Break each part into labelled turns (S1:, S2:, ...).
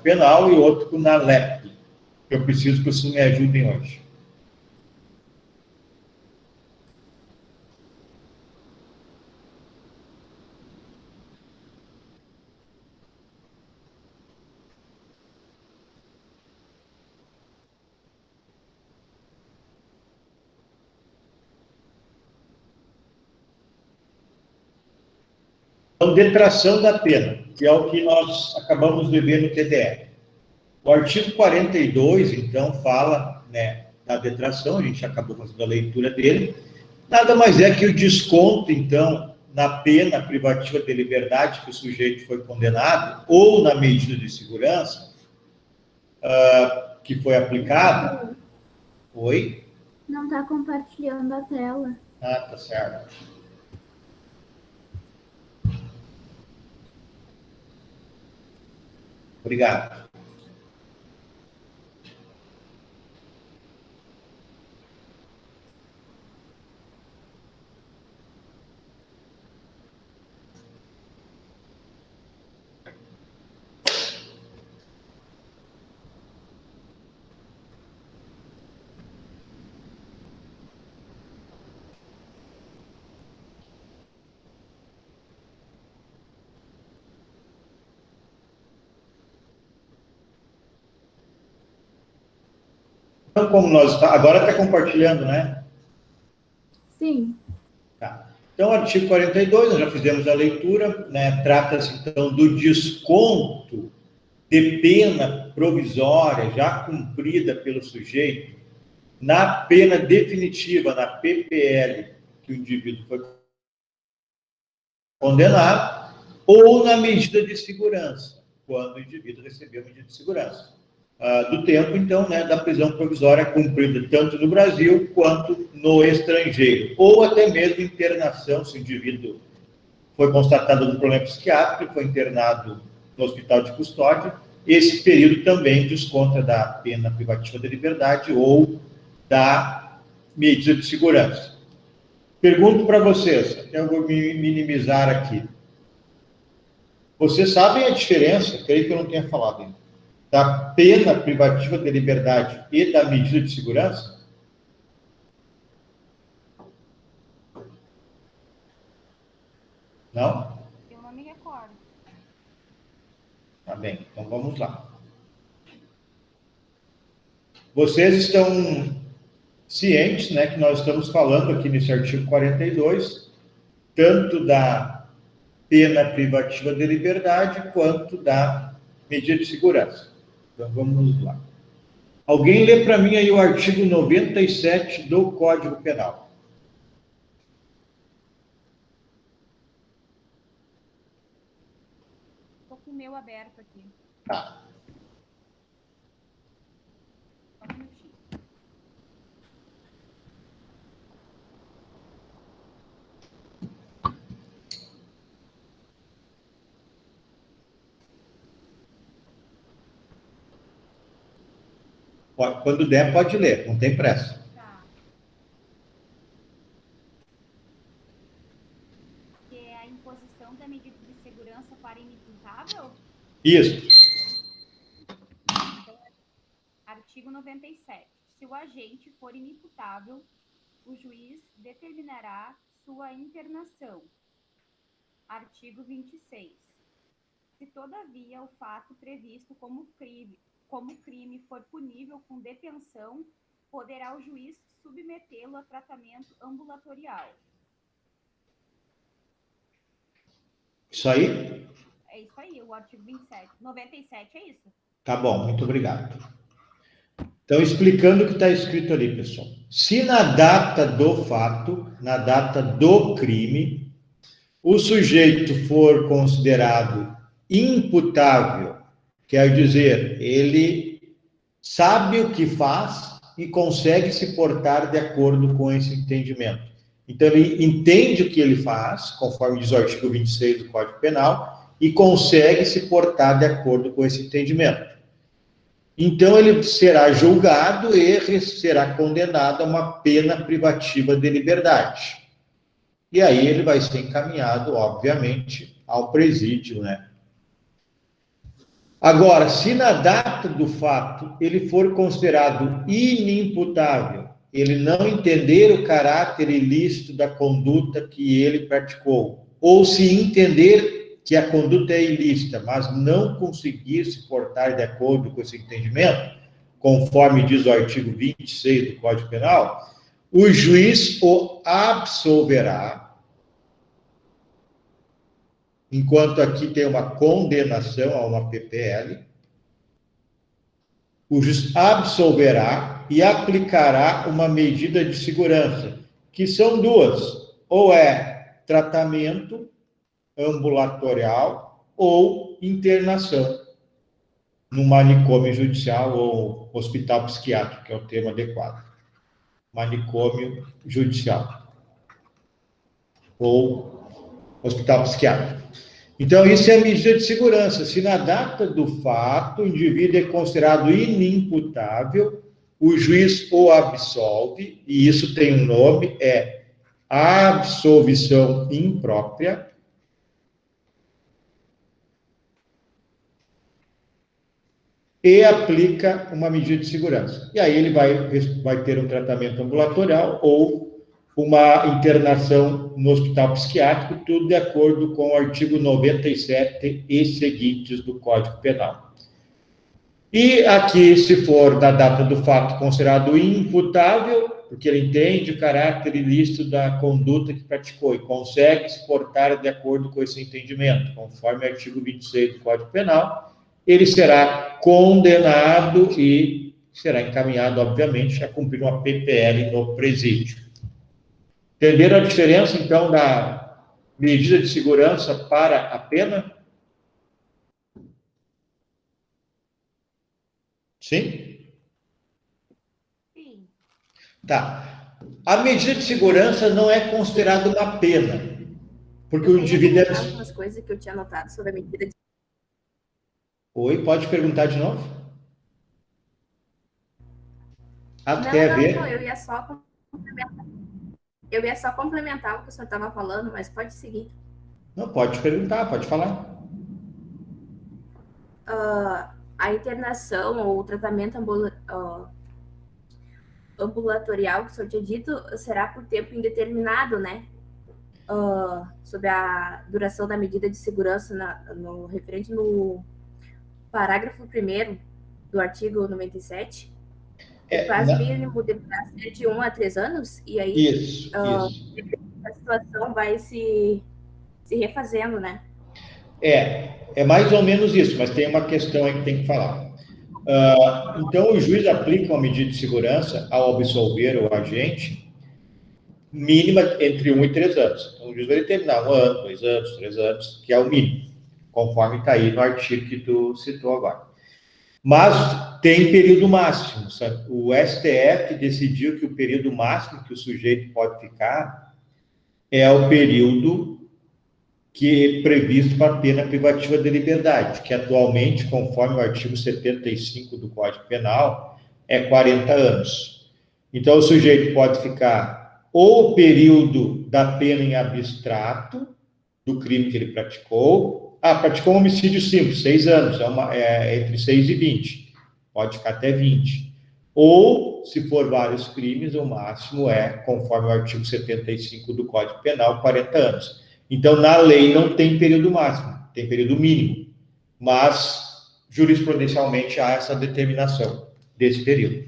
S1: Penal e outro com o NALEP. Eu preciso que vocês me ajudem hoje. Então, detração da pena, que é o que nós acabamos de ver no TDE. O artigo 42, então, fala, né, da detração, a gente acabou fazendo a leitura dele. Nada mais é que o desconto, então, na pena privativa de liberdade que o sujeito foi condenado, ou na medida de segurança que foi aplicada. Oi?
S2: Não está compartilhando a tela.
S1: Ah, tá certo. Obrigado. Então, como nós... Agora está compartilhando, né?
S2: Sim.
S1: Tá. Então, artigo 42, nós já fizemos a leitura, né? Trata-se, então, do desconto de pena provisória já cumprida pelo sujeito na pena definitiva, na PPL, que o indivíduo foi condenado, ou na medida de segurança, quando o indivíduo recebeu a medida de segurança. Do tempo, então, né, da prisão provisória cumprida tanto no Brasil quanto no estrangeiro, ou até mesmo internação, se o indivíduo foi constatado um problema psiquiátrico, foi internado no hospital de custódia, esse período também desconta da pena privativa de liberdade ou da medida de segurança. Pergunto para vocês, eu vou me minimizar aqui. Vocês sabem a diferença, creio que eu não tenha falado ainda, da pena privativa de liberdade e da medida de segurança? Não?
S3: Eu não me recordo.
S1: Tá bem, então vamos lá. Vocês estão cientes, né, que nós estamos falando aqui nesse artigo 42, tanto da pena privativa de liberdade quanto da medida de segurança. Então vamos lá. Alguém lê para mim aí o artigo 97 do Código Penal.
S3: Estou com o meu aberto aqui.
S1: Tá.
S3: Só um minutinho.
S1: Quando der, pode ler, não tem pressa.
S3: Tá. Que é a imposição da medida de segurança para inimputável?
S1: Isso.
S3: Então, artigo 97. Se o agente for inimputável, o juiz determinará sua internação. Artigo 26. Se, todavia, o fato previsto como crime for punível com detenção, poderá o juiz submetê-lo a tratamento ambulatorial.
S1: Isso aí?
S3: É isso aí, o artigo 27. 97 é isso?
S1: Tá bom, muito obrigado. Então, explicando o que está escrito ali, pessoal. Se na data do fato, na data do crime, o sujeito for considerado imputável, quer dizer, ele sabe o que faz e consegue se portar de acordo com esse entendimento. Então, ele entende o que ele faz, conforme diz o artigo 26 do Código Penal, e consegue se portar de acordo com esse entendimento. Então, ele será julgado e será condenado a uma pena privativa de liberdade. E aí ele vai ser encaminhado, obviamente, ao presídio, né? Agora, se na data do fato ele for considerado inimputável, ele não entender o caráter ilícito da conduta que ele praticou, ou se entender que a conduta é ilícita, mas não conseguir se portar de acordo com esse entendimento, conforme diz o artigo 26 do Código Penal, o juiz o absolverá, enquanto aqui tem uma condenação a uma PPL, o juiz absolverá e aplicará uma medida de segurança, que são duas, ou é tratamento ambulatorial ou internação no manicômio judicial ou hospital psiquiátrico, que é o termo adequado. Manicômio judicial ou hospital psiquiátrico. Então, isso é a medida de segurança. Se na data do fato o indivíduo é considerado inimputável, o juiz o absolve, e isso tem um nome, é absolvição imprópria, e aplica uma medida de segurança. E aí ele vai ter um tratamento ambulatorial ou uma internação no hospital psiquiátrico, tudo de acordo com o artigo 97 e seguintes do Código Penal. E aqui, se for da data do fato considerado imputável, porque ele entende o caráter ilícito da conduta que praticou e consegue se portar de acordo com esse entendimento, conforme o artigo 26 do Código Penal, ele será condenado e será encaminhado, obviamente, a cumprir uma PPL no presídio. Entenderam a diferença, então, da medida de segurança para a pena? Sim?
S3: Sim.
S1: Tá. A medida de segurança não é considerada uma pena, porque o indivíduo é...
S4: algumas coisas que eu tinha anotado sobre a medida de...
S1: Oi, pode perguntar de novo?
S4: Não, eu ia só complementar. Eu ia só complementar o que o senhor estava falando, mas pode seguir.
S1: Não, pode perguntar, pode falar.
S4: A internação ou o tratamento ambulatorial que o senhor tinha dito será por tempo indeterminado, né? Sobre a duração da medida de segurança referente no parágrafo 1º do artigo 97. O prazo mínimo deverá ser de 1 a 3 anos, e aí
S1: isso.
S4: A situação vai se refazendo, né?
S1: É mais ou menos isso, mas tem uma questão aí que tem que falar. Então, o juiz aplica uma medida de segurança ao absolver o agente, mínima entre 1 e 3 anos. Então, o juiz vai determinar 1 ano, 2 anos, 3 anos, que é o mínimo, conforme está aí no artigo que tu citou agora. Mas tem período máximo, sabe? O STF decidiu que o período máximo que o sujeito pode ficar é o período que é previsto para a pena privativa de liberdade, que atualmente, conforme o artigo 75 do Código Penal, é 40 anos. Então, o sujeito pode ficar ou o período da pena em abstrato, do crime que ele praticou, praticou um homicídio simples, 6 anos, entre 6 e 20, pode ficar até 20. Ou, se for vários crimes, o máximo é, conforme o artigo 75 do Código Penal, 40 anos. Então, na lei não tem período máximo, tem período mínimo, mas jurisprudencialmente há essa determinação desse período.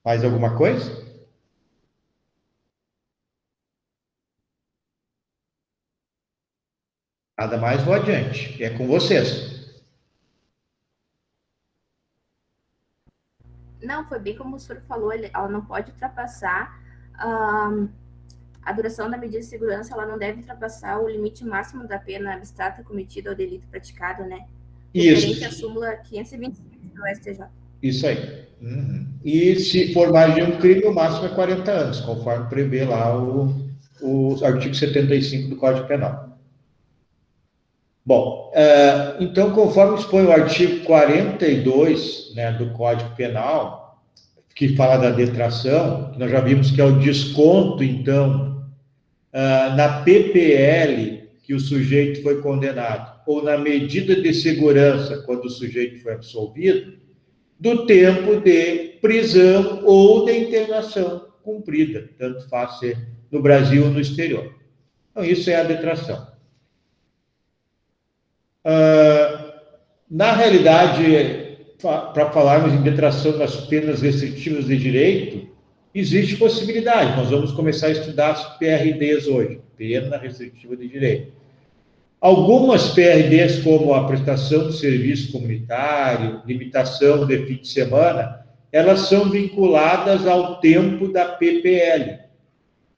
S1: Mais alguma coisa? Nada mais, vou adiante. É com vocês.
S4: Não, foi bem como o senhor falou, ela não pode ultrapassar a duração da medida de segurança, ela não deve ultrapassar o limite máximo da pena abstrata cometida ao delito praticado, né? Referente à súmula 525 do STJ.
S1: Isso aí. E se for mais de um crime, o máximo é 40 anos, conforme prevê lá o artigo 75 do Código Penal. Bom, então, conforme expõe o artigo 42, né, do Código Penal, que fala da detração, nós já vimos que é o desconto, então, na PPL que o sujeito foi condenado. ou na medida de segurança, quando o sujeito foi absolvido, do tempo de prisão ou de internação cumprida, tanto faz ser no Brasil ou no exterior. Então, isso é a detração. Na realidade, para falarmos em detração das penas restritivas de direito, existe possibilidade. Nós vamos começar a estudar as PRDs hoje, pena restritiva de direito. Algumas PRDs, como a prestação de serviço comunitário, limitação de fim de semana, elas são vinculadas ao tempo da PPL.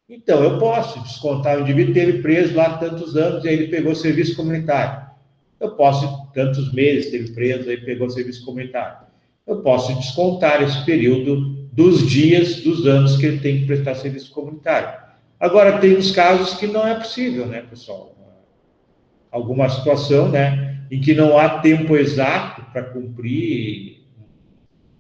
S1: Então, eu posso descontar, o indivíduo teve preso lá tantos anos e aí ele pegou serviço comunitário. Eu posso, tantos meses teve preso, aí pegou serviço comunitário. Eu posso descontar esse período dos dias, dos anos que ele tem que prestar serviço comunitário. Agora, tem uns casos que não é possível, né, pessoal? Alguma situação, né, em que não há tempo exato para cumprir,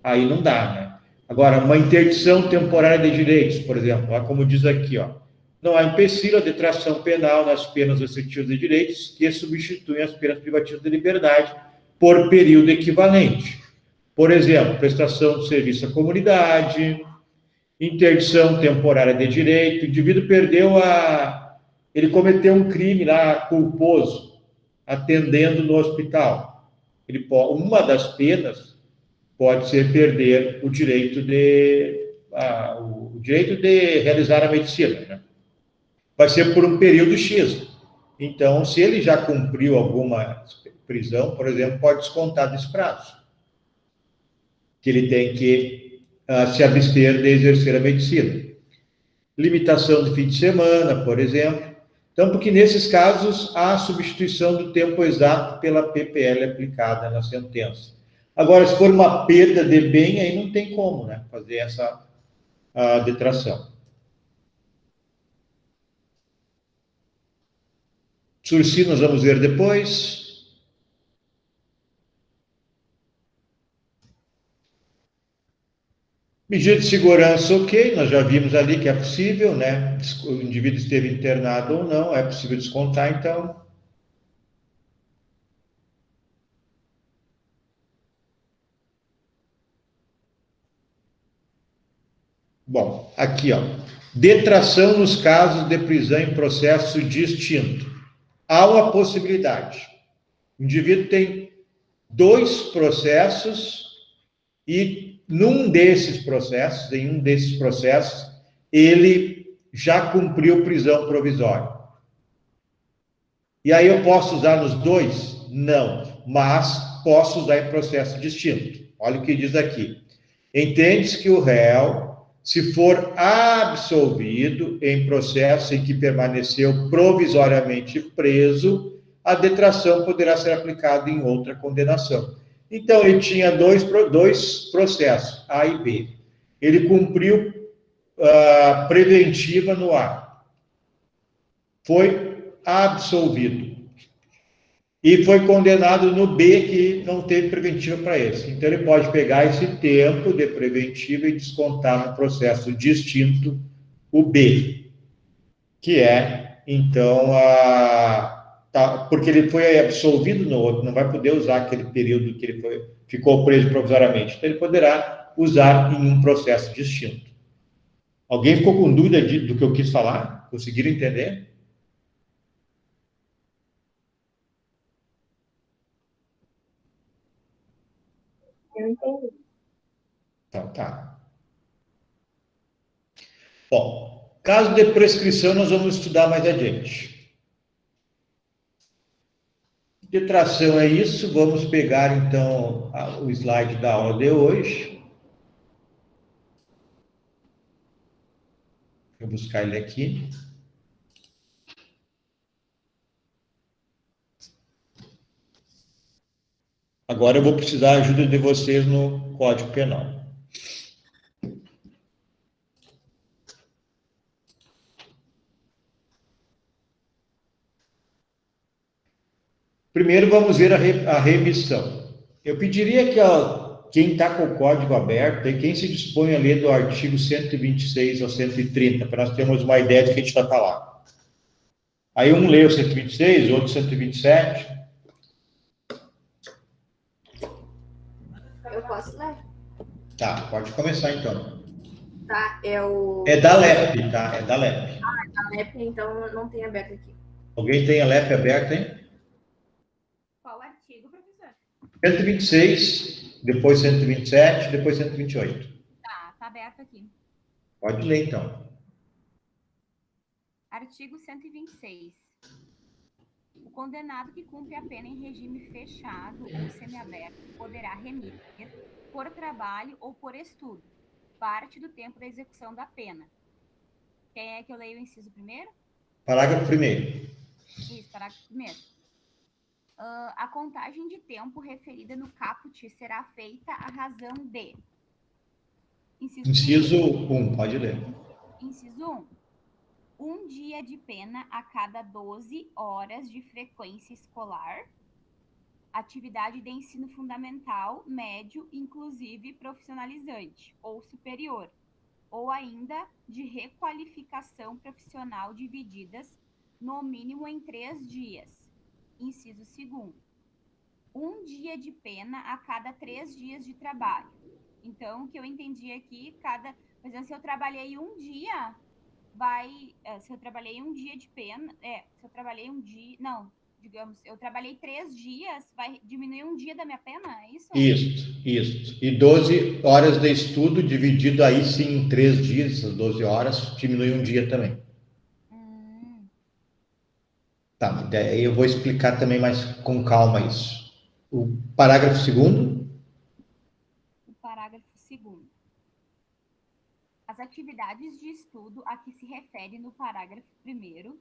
S1: aí não dá, né? Agora, uma interdição temporária de direitos, por exemplo, como diz aqui, ó, não há empecilho à detração penal nas penas restritivas de direitos que substituem as penas privativas de liberdade por período equivalente. Por exemplo, prestação de serviço à comunidade, interdição temporária de direito, o indivíduo ele cometeu um crime lá culposo, atendendo no hospital. Uma das penas pode ser perder o direito de realizar a medicina, né? Vai ser por um período X. Então, se ele já cumpriu alguma prisão, por exemplo, pode descontar desse prazo, que ele tem que se abster de exercer a medicina. Limitação de fim de semana, por exemplo. Então, porque nesses casos há substituição do tempo exato pela PPL aplicada na sentença. Agora, se for uma perda de bem, aí não tem como, né, fazer essa detração. Sursi, nós vamos ver depois. Medida de segurança, ok, nós já vimos ali que é possível, né? O indivíduo esteve internado ou não, é possível descontar, então. Bom, aqui, ó. Detração nos casos de prisão em processo distinto. Há uma possibilidade. O indivíduo tem 2 processos e em um desses processos, ele já cumpriu prisão provisória. E aí eu posso usar nos 2? Não, mas posso usar em processo distinto. Olha o que diz aqui. Entende-se que o réu, se for absolvido em processo em que permaneceu provisoriamente preso, a detração poderá ser aplicada em outra condenação. Então, ele tinha dois processos, A e B. Ele cumpriu a preventiva no A. Foi absolvido. E foi condenado no B, que não teve preventiva para esse. Então, ele pode pegar esse tempo de preventiva e descontar no processo distinto o B, que é, então, porque ele foi absolvido no outro, não vai poder usar aquele período que ele ficou preso provisoriamente. Então, ele poderá usar em um processo distinto. Alguém ficou com dúvida do que eu quis falar? Conseguiram entender?
S4: Eu entendi.
S1: Então, tá. Bom, caso de prescrição, nós vamos estudar mais adiante. Detração é isso. Vamos pegar, então, o slide da aula de hoje. Vou buscar ele aqui. Agora eu vou precisar da ajuda de vocês no Código Penal. Primeiro, vamos ver a remissão. Eu pediria que quem está com o código aberto e quem se dispõe a ler do artigo 126 ao 130, para nós termos uma ideia do que a gente vai falar. Aí um lê o 126, outro 127,
S4: Eu posso ler?
S1: Tá, pode começar então.
S4: Tá, é o...
S1: É da LEP, tá? É da LEP.
S4: A LEP, então não tem aberto aqui.
S1: Alguém tem a LEP aberta, hein?
S3: Qual artigo, professor?
S1: 126, depois 127, depois 128.
S3: Tá aberto aqui.
S1: Pode ler então.
S3: Artigo 126. O condenado que cumpre a pena em regime fechado ou semiaberto poderá remir, por trabalho ou por estudo, parte do tempo da execução da pena. Quem é que eu leio o inciso primeiro?
S1: Parágrafo 1º.
S3: Isso, parágrafo primeiro. A contagem de tempo referida no caput será feita à razão de...
S1: Inciso 1, pode ler.
S3: Inciso 1. Um dia de pena a cada 12 horas de frequência escolar, atividade de ensino fundamental, médio, inclusive profissionalizante ou superior, ou ainda de requalificação profissional divididas no mínimo em 3 dias. Inciso 2º. Um dia de pena a cada 3 dias de trabalho. Então, o que eu entendi aqui, por exemplo, se eu trabalhei um dia, se eu trabalhei um dia de pena, se eu trabalhei um dia, não, digamos, eu trabalhei 3 dias, vai diminuir um dia da minha pena, é isso?
S1: Isso. E 12 horas de estudo, dividido aí sim em 3 dias, essas 12 horas, diminui um dia também. Tá, daí eu vou explicar também mais com calma isso. O parágrafo 2º.
S3: O parágrafo 2º. As atividades de estudo a que se refere no parágrafo 1º,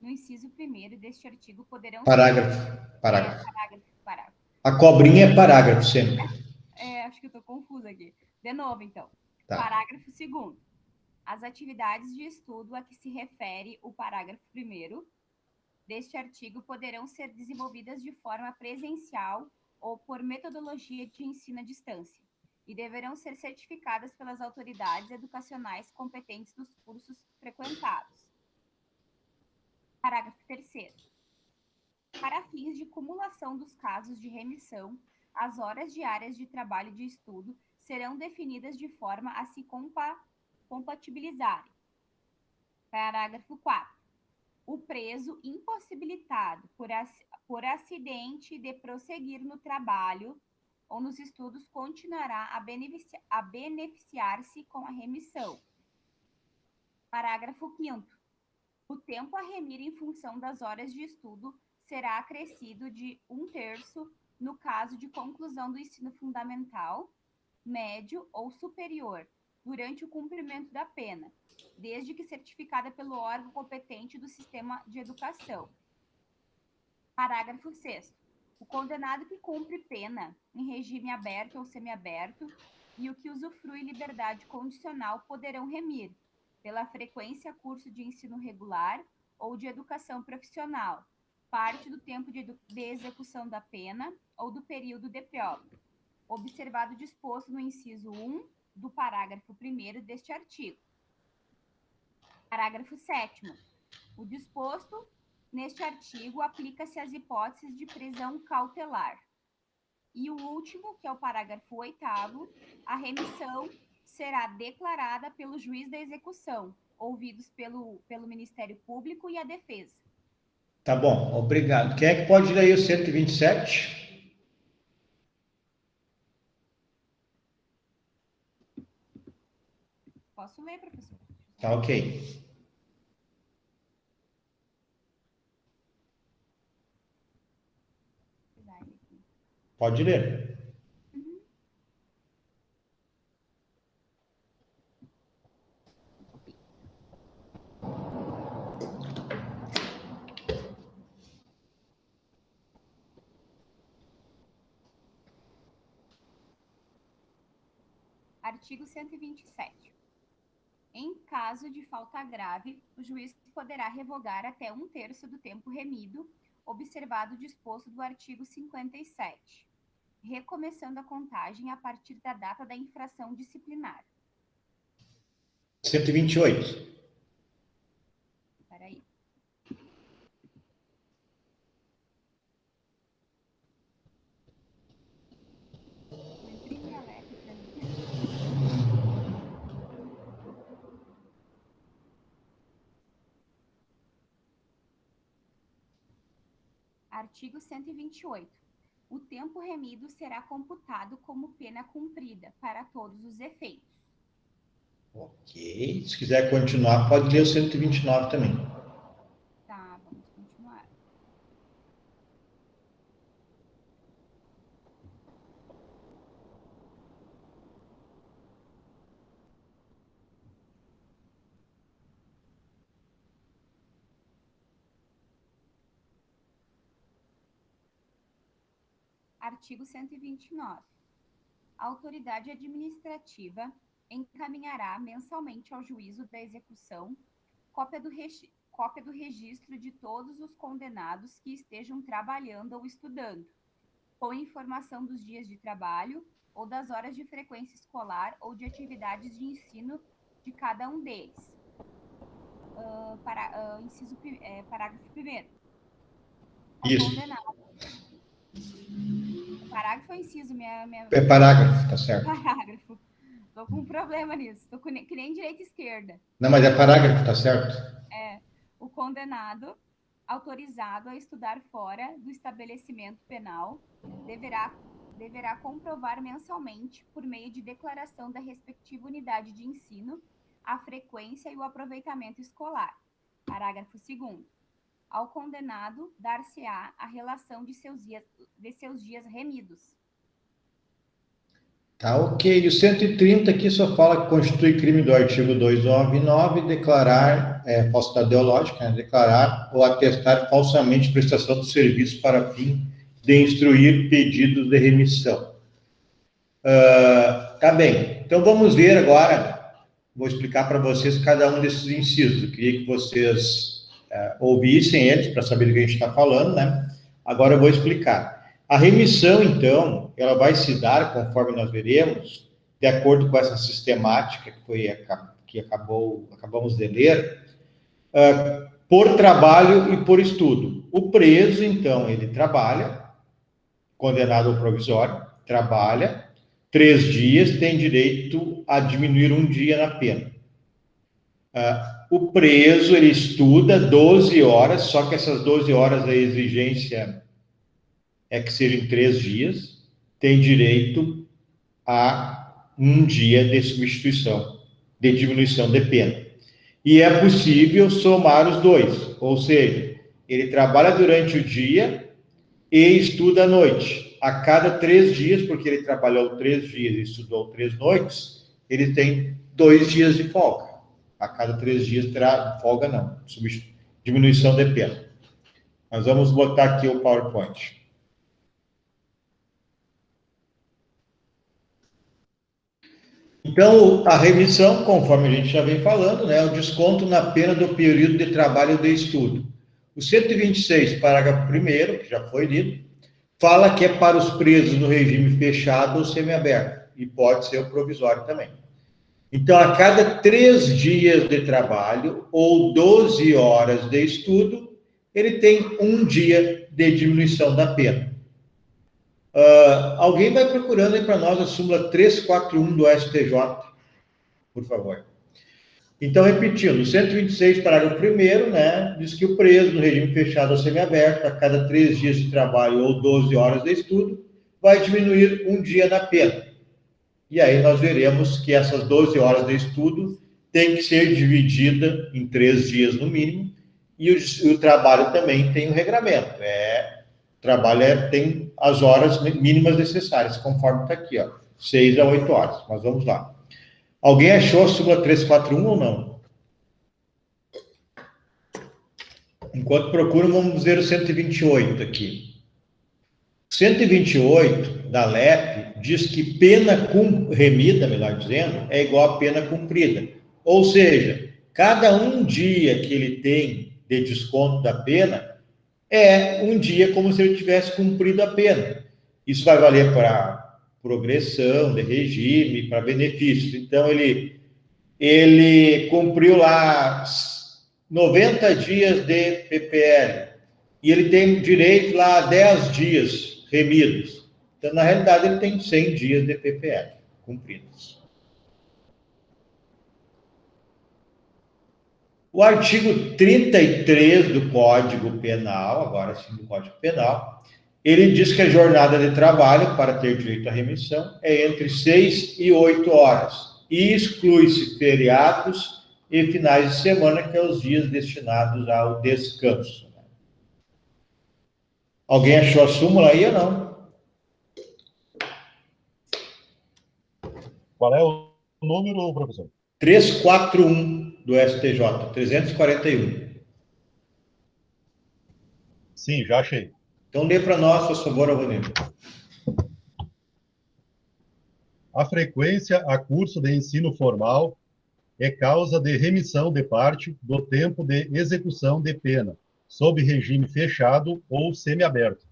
S3: no inciso 1º deste artigo poderão
S1: Parágrafo.
S3: Parágrafo.
S1: A cobrinha é parágrafo sempre.
S3: Acho que eu tô confusa aqui. De novo, então.
S1: Tá.
S3: Parágrafo 2º. As atividades de estudo a que se refere o parágrafo 1º deste artigo poderão ser desenvolvidas de forma presencial ou por metodologia de ensino à distância e deverão ser certificadas pelas autoridades educacionais competentes dos cursos frequentados. Parágrafo 3º. Para fins de cumulação dos casos de remissão, as horas diárias de trabalho de estudo serão definidas de forma a se compatibilizarem. Parágrafo 4º. O preso impossibilitado por acidente de prosseguir no trabalho ou nos estudos continuará a beneficiar-se com a remissão. Parágrafo 5º. O tempo a remir em função das horas de estudo será acrescido de 1/3 no caso de conclusão do ensino fundamental, médio ou superior, durante o cumprimento da pena, desde que certificada pelo órgão competente do sistema de educação. Parágrafo 6º. O condenado que cumpre pena em regime aberto ou semiaberto e o que usufrui liberdade condicional poderão remir, pela frequência a curso de ensino regular ou de educação profissional, parte do tempo de execução da pena ou do período de prova, observado o disposto no inciso 1 do parágrafo 1º deste artigo. Parágrafo 7º. O disposto neste artigo aplica-se às hipóteses de prisão cautelar. E o último, que é o parágrafo 8º, a remissão será declarada pelo juiz da execução, ouvidos pelo Ministério Público e a defesa.
S1: Tá bom, obrigado. Quem é que pode ler aí o 127?
S3: Posso ler, professor?
S1: Tá ok. Pode ler.
S3: Artigo 127. Em caso de falta grave, o juiz poderá revogar até 1/3 do tempo remido, observado o disposto do artigo 57, recomeçando a contagem a partir da data da infração disciplinar.
S1: 128.
S3: Espera aí. Artigo 128. O tempo remido será computado como pena cumprida para todos os efeitos.
S1: Ok. Se quiser continuar, pode ler o 129 também.
S3: Tá, vamos continuar. Artigo 129. A autoridade administrativa encaminhará mensalmente ao juízo da execução cópia do registro de todos os condenados que estejam trabalhando ou estudando, com informação dos dias de trabalho ou das horas de frequência escolar ou de atividades de ensino de cada um deles. Parágrafo 1º. Ao
S1: Isso.
S3: condenado. Parágrafo ou inciso?
S1: É parágrafo, tá certo.
S3: Parágrafo. Tô com um problema nisso. Tô que nem direita e esquerda.
S1: Não, mas é parágrafo, tá certo.
S3: O condenado, autorizado a estudar fora do estabelecimento penal, deverá comprovar mensalmente, por meio de declaração da respectiva unidade de ensino, a frequência e o aproveitamento escolar. Parágrafo 2º. Ao condenado, dar-se-á a relação de seus dias remidos.
S1: Tá ok. E o 130 aqui só fala que constitui crime do artigo 299 declarar, falsidade ideológica, né? Declarar ou atestar falsamente prestação do serviço para fim de instruir pedidos de remissão. Tá bem. Então vamos ver agora, vou explicar para vocês cada um desses incisos. Eu queria que vocês ouvissem eles para saber do que a gente está falando, né? Agora eu vou explicar. A remissão, então, ela vai se dar, conforme nós veremos, de acordo com essa sistemática que acabamos de ler, por trabalho e por estudo. O preso, então, ele trabalha, condenado ao provisório, trabalha 3 dias, tem direito a diminuir 1 dia na pena. O preso, ele estuda 12 horas, só que essas 12 horas a exigência é que sejam 3 dias, tem direito a 1 dia de substituição, de diminuição de pena. E é possível somar os 2, ou seja, ele trabalha durante o dia e estuda à noite. A cada 3 dias, porque ele trabalhou 3 dias e estudou 3 noites, ele tem 2 dias de folga. A cada 3 dias terá folga, não, diminuição de pena. Nós vamos botar aqui o PowerPoint. Então, a remissão, conforme a gente já vem falando, né, é o desconto na pena do período de trabalho de estudo. O 126, parágrafo 1º, que já foi lido, fala que é para os presos no regime fechado ou semiaberto, e pode ser o provisório também. Então, a cada 3 dias de trabalho ou 12 horas de estudo, ele tem 1 dia de diminuição da pena. Alguém vai procurando aí para nós a súmula 341 do STJ, por favor. Então, repetindo, 126, parágrafo 1º, né, diz que o preso no regime fechado ou semiaberto, a cada 3 dias de trabalho ou 12 horas de estudo, vai diminuir 1 dia na pena. E aí nós veremos que essas 12 horas de estudo tem que ser dividida em 3 dias no mínimo, e o trabalho também tem um regramento. O trabalho tem as horas mínimas necessárias, conforme está aqui, ó, 6 a 8 horas. Mas vamos lá. Alguém achou a súmula 341 ou não? Enquanto procuram, vamos ver o 128 aqui. 128 da LEP diz que pena remida, melhor dizendo, é igual a pena cumprida. Ou seja, cada 1 dia que ele tem de desconto da pena é 1 dia como se ele tivesse cumprido a pena. Isso vai valer para progressão de regime, para benefícios. Então, ele cumpriu lá 90 dias de PPL e ele tem direito lá a 10 dias remidos. Então, na realidade, ele tem 100 dias de PPL cumpridos. O artigo 33 do Código Penal, agora sim do Código Penal, ele diz que a jornada de trabalho para ter direito à remissão é entre 6 e 8 horas, e exclui-se feriados e finais de semana, que são os dias destinados ao descanso. Alguém achou a súmula aí ou não?
S5: Qual é o número, professor?
S1: 341 do STJ, 341.
S5: Sim, já achei.
S1: Então, lê para nós, por favor, Alvanir.
S5: A frequência a curso de ensino formal é causa de remissão de parte do tempo de execução de pena, sob regime fechado ou semiaberto.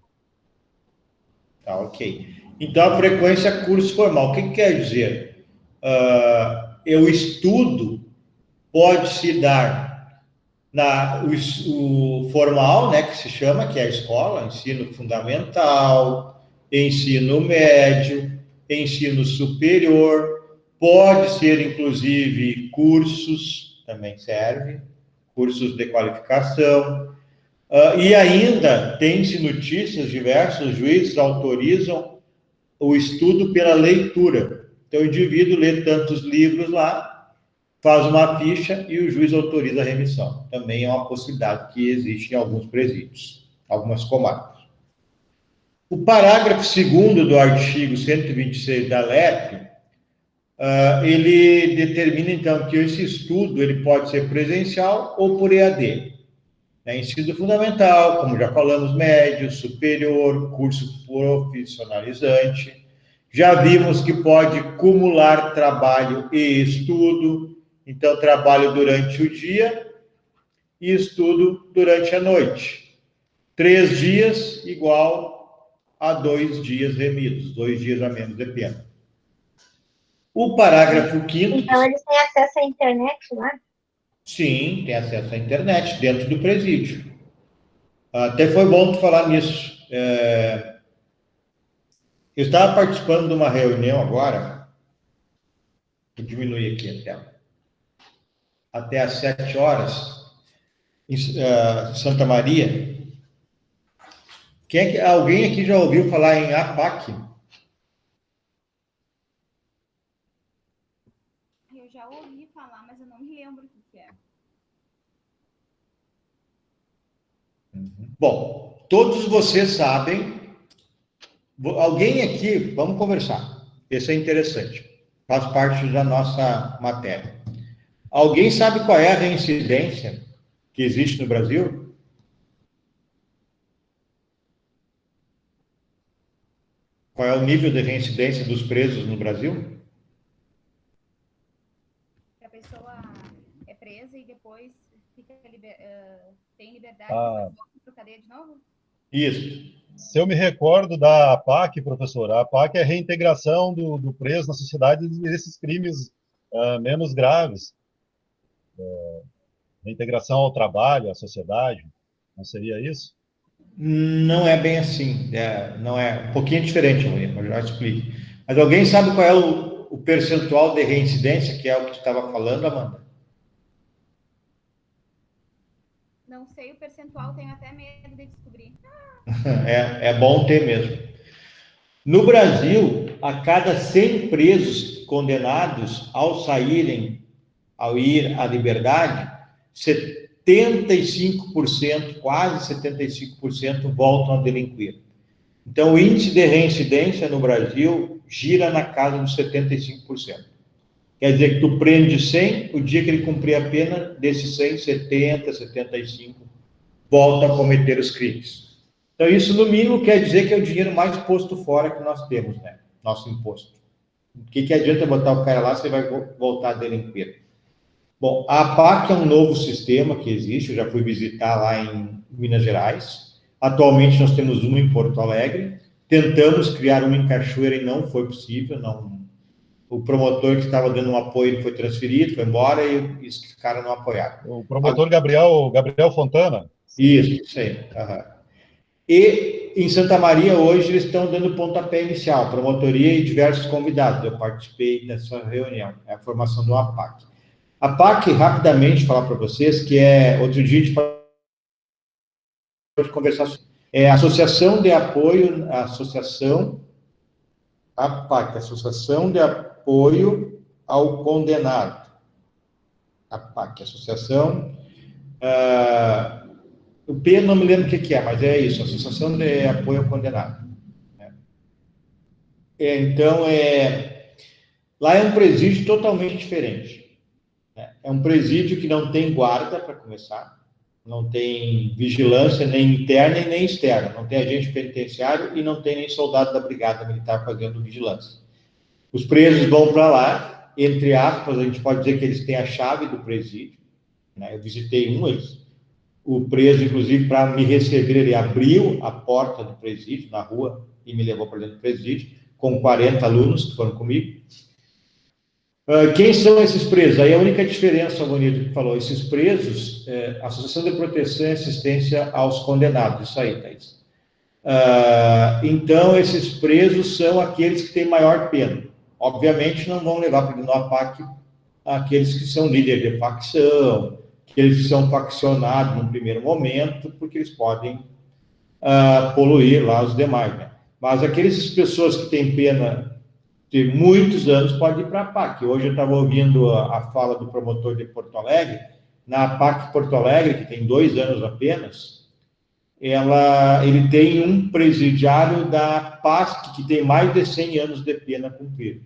S1: Tá, ok. Então, a frequência curso formal, o que quer dizer? O estudo pode se dar o formal, né, que se chama, que é a escola, ensino fundamental, ensino médio, ensino superior, pode ser, inclusive, cursos, também serve, cursos de qualificação, e ainda tem-se notícias diversas, os juízes autorizam o estudo pela leitura. Então, o indivíduo lê tantos livros lá, faz uma ficha e o juiz autoriza a remissão. Também é uma possibilidade que existe em alguns presídios, algumas comarcas. O parágrafo 2º do artigo 126 da LEP, ele determina, então, que esse estudo ele pode ser presencial ou por EAD. Ensino fundamental, como já falamos, médio, superior, curso profissionalizante. Já vimos que pode cumular trabalho e estudo. Então, trabalho durante o dia e estudo durante a noite. 3 dias igual a 2 dias remidos, 2 dias a menos de pena. O parágrafo 5º...
S6: Então, eles têm acesso à internet lá?
S1: Sim, tem acesso à internet dentro do presídio. Até foi bom tu falar nisso. Eu estava participando de uma reunião agora, vou diminuir aqui a tela, até às 7 horas, em Santa Maria. Alguém aqui já ouviu falar em APAC?
S3: Eu já ouvi falar, mas eu não me lembro o que é.
S1: Bom, todos vocês sabem. Alguém aqui, vamos conversar. Isso é interessante. Faz parte da nossa matéria. Alguém sabe qual é a reincidência que existe no Brasil? Qual é o nível de reincidência dos presos no Brasil?
S3: A pessoa é presa e depois tem liberdade e depois volta para a cadeia de novo?
S1: Isso.
S5: Se eu me recordo da APAC, professor, a APAC é a reintegração do preso na sociedade desses crimes menos graves. Reintegração ao trabalho, à sociedade, não seria isso?
S1: Não é bem assim. Não é um pouquinho diferente, eu já explico. Mas alguém sabe qual é o percentual de reincidência, que é o que você estava falando, Amanda?
S3: Não sei o percentual, tenho até medo de descobrir.
S1: É bom ter mesmo. No Brasil, a cada 100 presos condenados, ao ir à liberdade, 75%, quase 75%, voltam a delinquir. Então, o índice de reincidência no Brasil gira na casa dos 75%. Quer dizer que tu prende 100, o dia que ele cumprir a pena, desses 100, 70, 75, volta a cometer os crimes. Então, isso, no mínimo, quer dizer que é o dinheiro mais posto fora que nós temos, né? Nosso imposto. O que adianta botar o cara lá, você vai voltar a delinquir? Bom, a APAC é um novo sistema que existe, eu já fui visitar lá em Minas Gerais. Atualmente, nós temos uma em Porto Alegre. Tentamos criar uma em Cachoeira e não foi possível. O promotor que estava dando um apoio, ele foi transferido, foi embora e os caras não apoiaram.
S5: O promotor Gabriel Fontana?
S1: Isso aí. Uhum. E em Santa Maria, hoje, eles estão dando pontapé inicial, promotoria e diversos convidados. Eu participei dessa reunião, é a formação do APAC. A PAC, rapidamente falar para vocês, que outro dia a gente pode conversar sobre, a Associação de Apoio, a PAC, Associação de Apoio ao Condenado. A PAC, Associação, o P não me lembro o que é, mas é isso, Associação de Apoio ao Condenado. Então, lá é um presídio totalmente diferente. É um presídio que não tem guarda, para começar, não tem vigilância nem interna e nem externa, não tem agente penitenciário e não tem nem soldado da Brigada Militar fazendo vigilância. Os presos vão para lá, entre aspas, a gente pode dizer que eles têm a chave do presídio, né? Eu visitei o preso, inclusive, para me receber, ele abriu a porta do presídio, na rua, e me levou para dentro do presídio, com 40 alunos que foram comigo. Quem são esses presos? Aí a única diferença, Bonito, que falou, esses presos, Associação de Proteção e Assistência aos Condenados, isso aí, Thaís. Então, esses presos são aqueles que têm maior pena. Obviamente, não vão levar para a PAC aqueles que são líderes de facção, aqueles que são faccionados no primeiro momento, porque eles podem poluir lá os demais, né? Mas aquelas pessoas que têm pena de muitos anos podem ir para a PAC. Hoje eu estava ouvindo a fala do promotor de Porto Alegre. Na PAC Porto Alegre, que tem 2 anos apenas, ele tem um presidiário da PAC que tem mais de 100 anos de pena cumprida.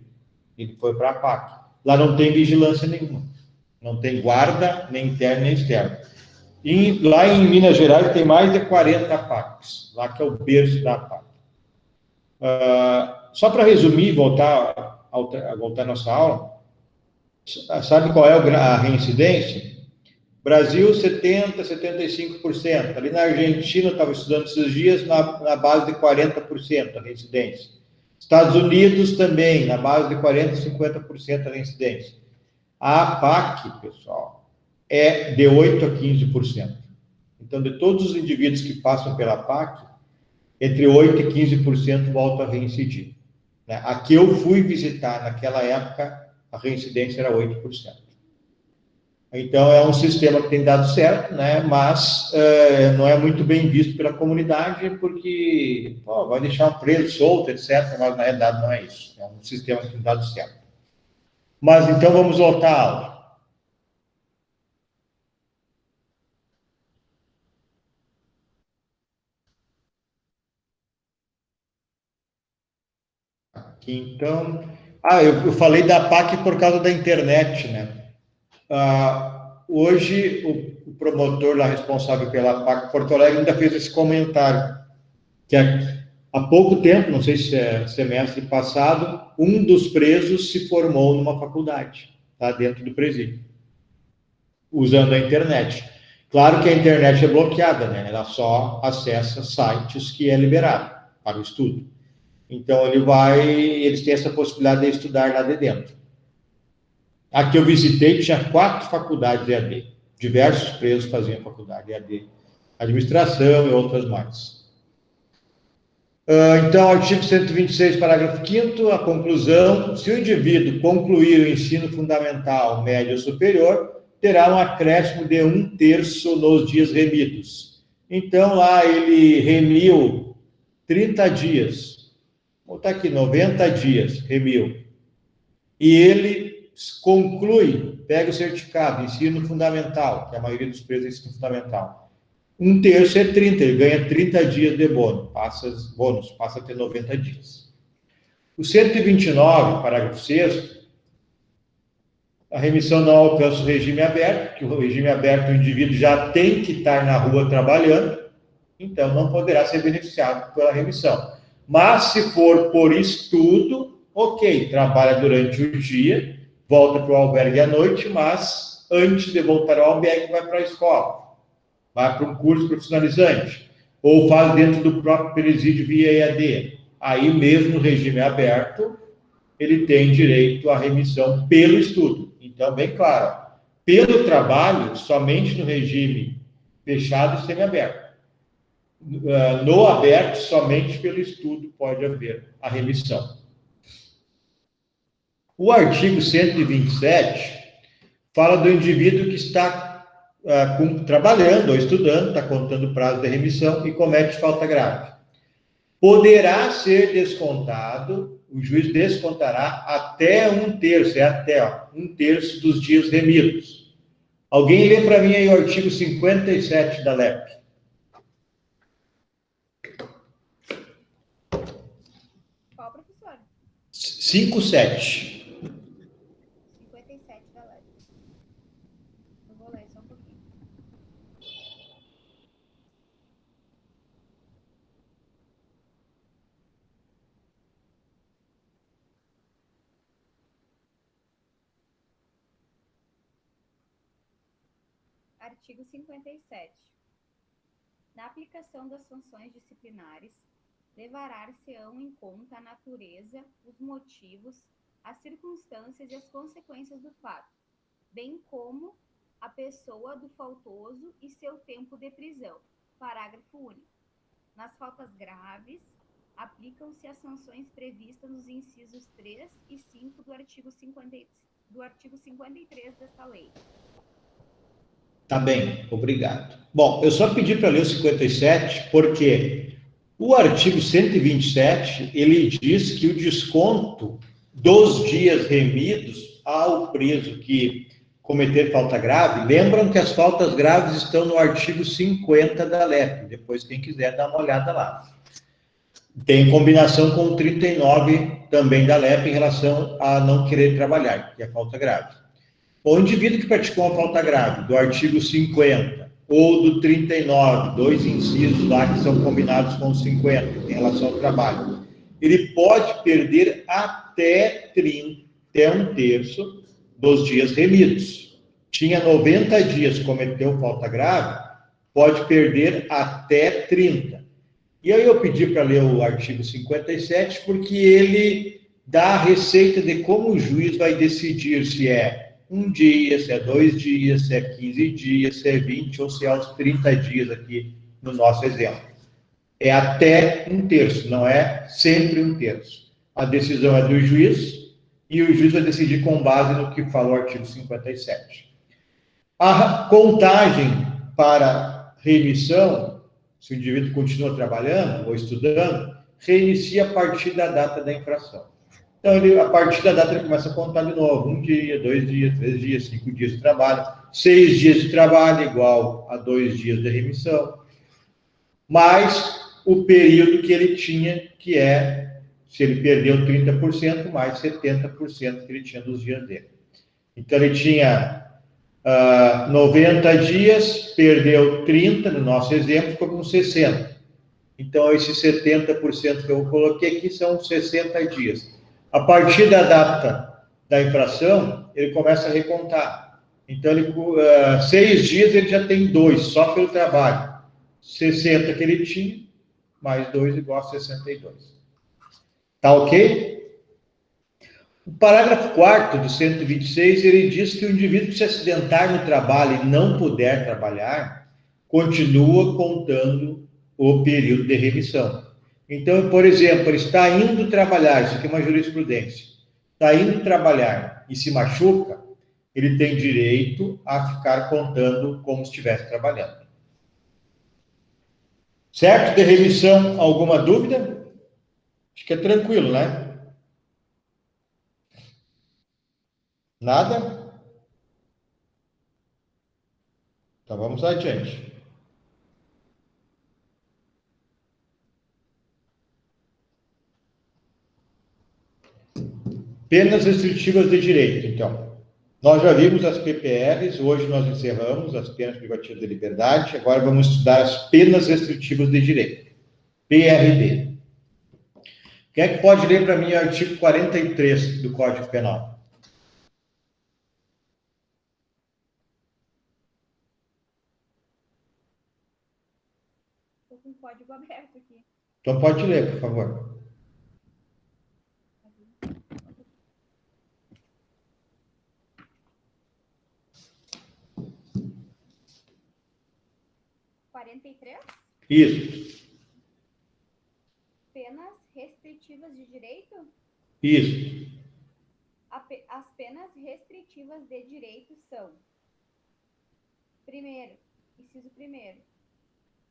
S1: Ele foi para a PAC. Lá não tem vigilância nenhuma. Não tem guarda, nem interna, nem externa. E lá em Minas Gerais tem mais de 40 PACs. Lá que é o berço da PAC. Só para resumir, voltar à nossa aula, sabe qual é a reincidência? Brasil, 70%, 75%. Ali na Argentina, eu estava estudando esses dias, na base de 40% a reincidência. Estados Unidos também, na base de 40%, 50% a reincidência. A PAC, pessoal, é de 8% a 15%. Então, de todos os indivíduos que passam pela PAC, entre 8% e 15% voltam a reincidir. A que eu fui visitar naquela época, a reincidência era 8%. Então, é um sistema que tem dado certo, né? Mas não é muito bem visto pela comunidade, porque vai deixar um preso solto, etc. Mas, na realidade, não é isso. É um sistema que tem dado certo. Mas, então, vamos voltar à aula. Então, eu falei da PAC por causa da internet, né? Hoje, o promotor lá responsável pela PAC Porto Alegre ainda fez esse comentário, que há pouco tempo, não sei se é semestre passado, um dos presos se formou numa faculdade, tá, dentro do presídio, usando a internet. Claro que a internet é bloqueada, né? Ela só acessa sites que é liberado para o estudo. Então, eles têm essa possibilidade de estudar lá de dentro. Aqui eu visitei, tinha 4 faculdades de EAD. Diversos presos faziam faculdade de EAD. Administração e outras mais. Então, artigo 126, parágrafo 5º, a conclusão. Se o indivíduo concluir o ensino fundamental, médio ou superior, terá um acréscimo de 1/3 nos dias remidos. Então, lá ele remiu 30 dias. Vou botar aqui, 90 dias, remiu. E ele conclui, pega o certificado, ensino fundamental, que a maioria dos presos é ensino fundamental. 1/3 é 30, ele ganha 30 dias de bônus, passa a ter 90 dias. O 129, parágrafo 6º, a remissão não alcança o regime aberto, que o regime aberto o indivíduo já tem que estar na rua trabalhando, então não poderá ser beneficiado pela remissão. Mas se for por estudo, ok, trabalha durante o dia, volta para o albergue à noite, mas antes de voltar ao albergue vai para a escola, vai para um curso profissionalizante, ou faz dentro do próprio presídio via EAD. Aí mesmo no regime aberto, ele tem direito à remissão pelo estudo. Então, bem claro, pelo trabalho, somente no regime fechado e semiaberto. No aberto, somente pelo estudo pode haver a remissão. O artigo 127 fala do indivíduo que está trabalhando ou estudando, está contando o prazo de remissão e comete falta grave. Poderá ser descontado, o juiz descontará até 1/3, até 1/3 dos dias remidos. Alguém lê para mim aí o artigo 57 da LEP.
S3: Qual, professor?
S1: 57.
S3: 57 da lei. Eu vou ler só um pouquinho. Artigo 57. Na aplicação das sanções disciplinares, levará-se-ão em conta a natureza, os motivos, as circunstâncias e as consequências do fato, bem como a pessoa do faltoso e seu tempo de prisão. Parágrafo único. Nas faltas graves, aplicam-se as sanções previstas nos incisos 3 e 5 do artigo 53 desta lei.
S1: Tá bem, obrigado. Bom, eu só pedi para ler o 57 porque o artigo 127, ele diz que o desconto dos dias remidos ao preso que cometer falta grave, lembram que as faltas graves estão no artigo 50 da LEP, depois quem quiser dar uma olhada lá. Tem combinação com o 39 também da LEP em relação a não querer trabalhar, que é falta grave. O indivíduo que praticou uma falta grave do artigo 50 ou do 39, dois incisos lá que são combinados com o 50 em relação ao trabalho, ele pode perder até 1/3 dos dias remidos. Tinha 90 dias, cometeu falta grave, pode perder até 30. E aí eu pedi para ler o artigo 57 porque ele dá a receita de como o juiz vai decidir se é 1 dia, se é 2 dias, se é 15 dias, se é 20 ou se é os 30 dias aqui no nosso exemplo. É até 1/3, não é sempre 1/3. A decisão é do juiz e o juiz vai decidir com base no que fala o artigo 57. A contagem para remissão, se o indivíduo continua trabalhando ou estudando, reinicia a partir da data da infração. Então, a partir da data, ele começa a contar de novo. 1 dia, 2 dias, 3 dias, 5 dias de trabalho. 6 dias de trabalho igual a 2 dias de remissão. Mais o período que ele tinha, que é, se ele perdeu 30%, mais 70% que ele tinha dos dias dele. Então, ele tinha 90 dias, perdeu 30, no nosso exemplo, ficou com 60. Então, esses 70% que eu coloquei aqui são 60 dias. A partir da data da infração, ele começa a recontar. Então, 6 dias ele já tem 2, só pelo trabalho. 60 que ele tinha, mais 2 igual a 62. Tá ok? O parágrafo 4º do 126, ele diz que o indivíduo que se acidentar no trabalho e não puder trabalhar, continua contando o período de remissão. Então, por exemplo, ele está indo trabalhar, isso aqui é uma jurisprudência, está indo trabalhar e se machuca, ele tem direito a ficar contando como se estivesse trabalhando. Certo? De remissão, alguma dúvida? Acho que é tranquilo, né? Nada? Então, vamos adiante. Penas restritivas de direito, então. Nós já vimos as PPRs, hoje nós encerramos as penas privativas de liberdade, agora vamos estudar as penas restritivas de direito, PRD. Quem é que pode ler para mim o artigo 43 do Código Penal?
S3: Estou com o código aberto aqui.
S1: Então pode ler, por favor. Isso.
S3: Penas restritivas de direito?
S1: Isso.
S3: As penas penas restritivas de direito são: inciso primeiro,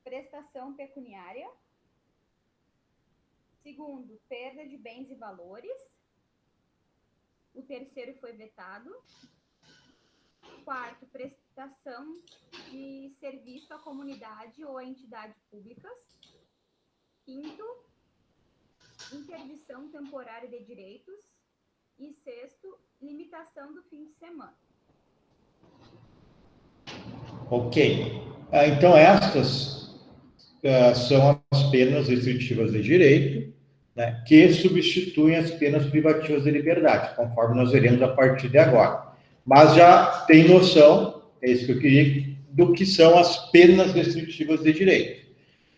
S3: prestação pecuniária. Segundo, perda de bens e valores. O terceiro foi vetado. Quarto, prestação de serviço à comunidade ou a entidades públicas. Quinto, interdição temporária de direitos. E sexto, limitação do fim de semana.
S1: Ok. Então, estas são as penas restritivas de direito, né, que substituem as penas privativas de liberdade, conforme nós veremos a partir de agora. Mas já tem noção, é isso que eu queria, do que são as penas restritivas de direito.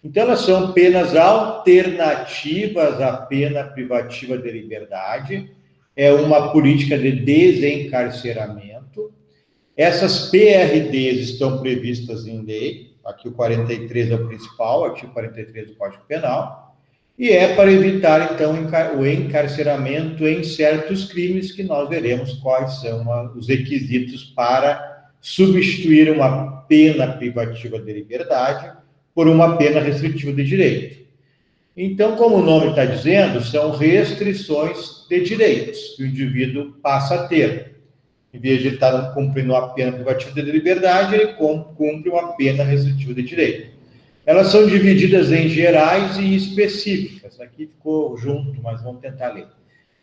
S1: Então, elas são penas alternativas à pena privativa de liberdade, é uma política de desencarceramento. Essas PRDs estão previstas em lei, aqui o 43 é o principal, artigo 43 do Código Penal, e é para evitar, então, o encarceramento em certos crimes, que nós veremos quais são os requisitos para substituir uma pena privativa de liberdade por uma pena restritiva de direito. Então, como o nome está dizendo, são restrições de direitos que o indivíduo passa a ter. Em vez de estar cumprindo uma pena privativa de liberdade, ele cumpre uma pena restritiva de direito. Elas são divididas em gerais e específicas. Aqui ficou junto, mas vamos tentar ler.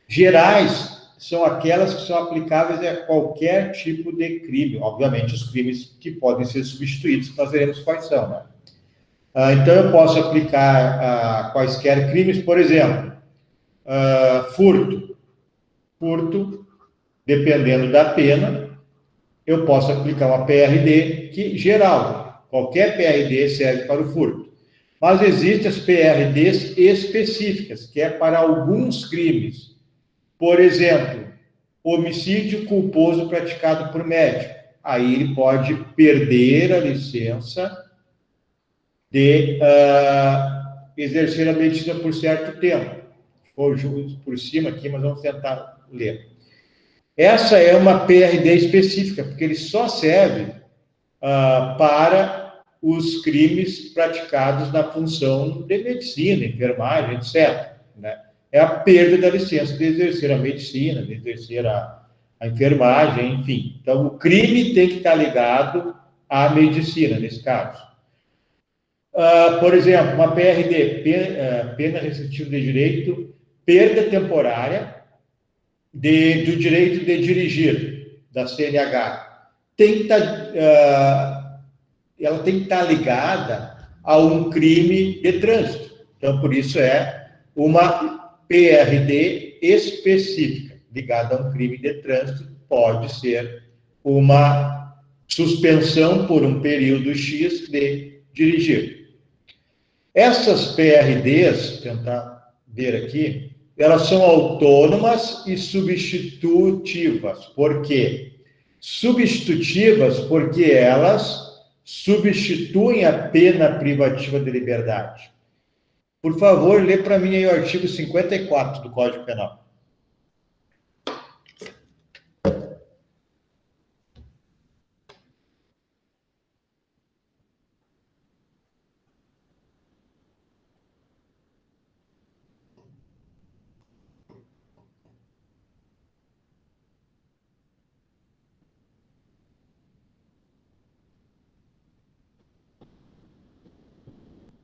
S1: Gerais são aquelas que são aplicáveis a qualquer tipo de crime. Obviamente, os crimes que podem ser substituídos, nós veremos quais são, né? Então, eu posso aplicar quaisquer crimes, por exemplo, furto. Furto, dependendo da pena, eu posso aplicar uma PRD que, geral, qualquer PRD serve para o furto. Mas existem as PRDs específicas, que é para alguns crimes. Por exemplo, homicídio culposo praticado por médico. Aí ele pode perder a licença de exercer a medicina por certo tempo. Ficou por cima aqui, mas vamos tentar ler. Essa é uma PRD específica, porque ele só serve para os crimes praticados na função de medicina, enfermagem, etc. Né? É a perda da licença de exercer a medicina, de exercer a enfermagem, enfim. Então, o crime tem que estar ligado à medicina, nesse caso. Por exemplo, uma PRD, pena restritiva de direito, perda temporária do direito de dirigir, da CNH. Ela tem que estar ligada a um crime de trânsito. Então, por isso é uma PRD específica, ligada a um crime de trânsito. Pode ser uma suspensão por um período X de dirigir. Essas PRDs, tentar ver aqui, elas são autônomas e substitutivas. Por quê? Substitutivas porque elas substituem a pena privativa de liberdade. Por favor, lê para mim aí o artigo 54 do Código Penal.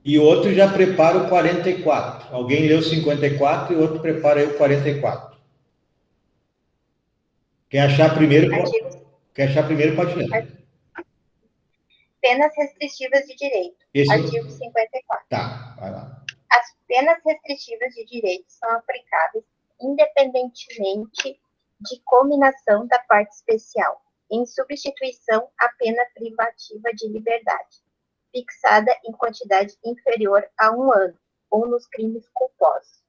S1: E outro já prepara o 44. Alguém leu o 54 e outro prepara aí o 44. Quem achar primeiro pode ler.
S6: Penas restritivas de direito. Artigo 54.
S1: Tá, vai lá.
S6: As penas restritivas de direito são aplicáveis independentemente de cominação da parte especial, em substituição à pena privativa de liberdade, fixada em quantidade inferior a 1 ano, ou nos crimes culposos.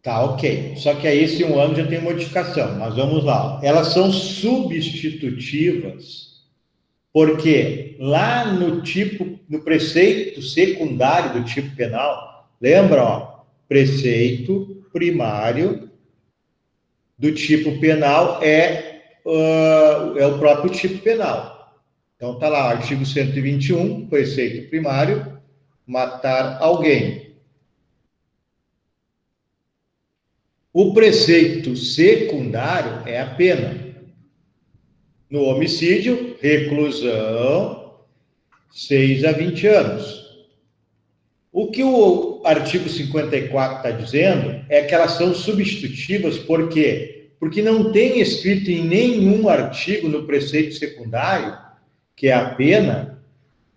S1: Tá, ok. Só que aí esse 1 ano já tem modificação, mas vamos lá. Elas são substitutivas, porque lá no preceito secundário do tipo penal, lembra, ó, preceito primário do tipo penal é o próprio tipo penal. Então, está lá, artigo 121, preceito primário, matar alguém. O preceito secundário é a pena. No homicídio, reclusão, 6 a 20 anos. O que o artigo 54 está dizendo é que elas são substitutivas, por quê? Porque não tem escrito em nenhum artigo no preceito secundário, que é a pena,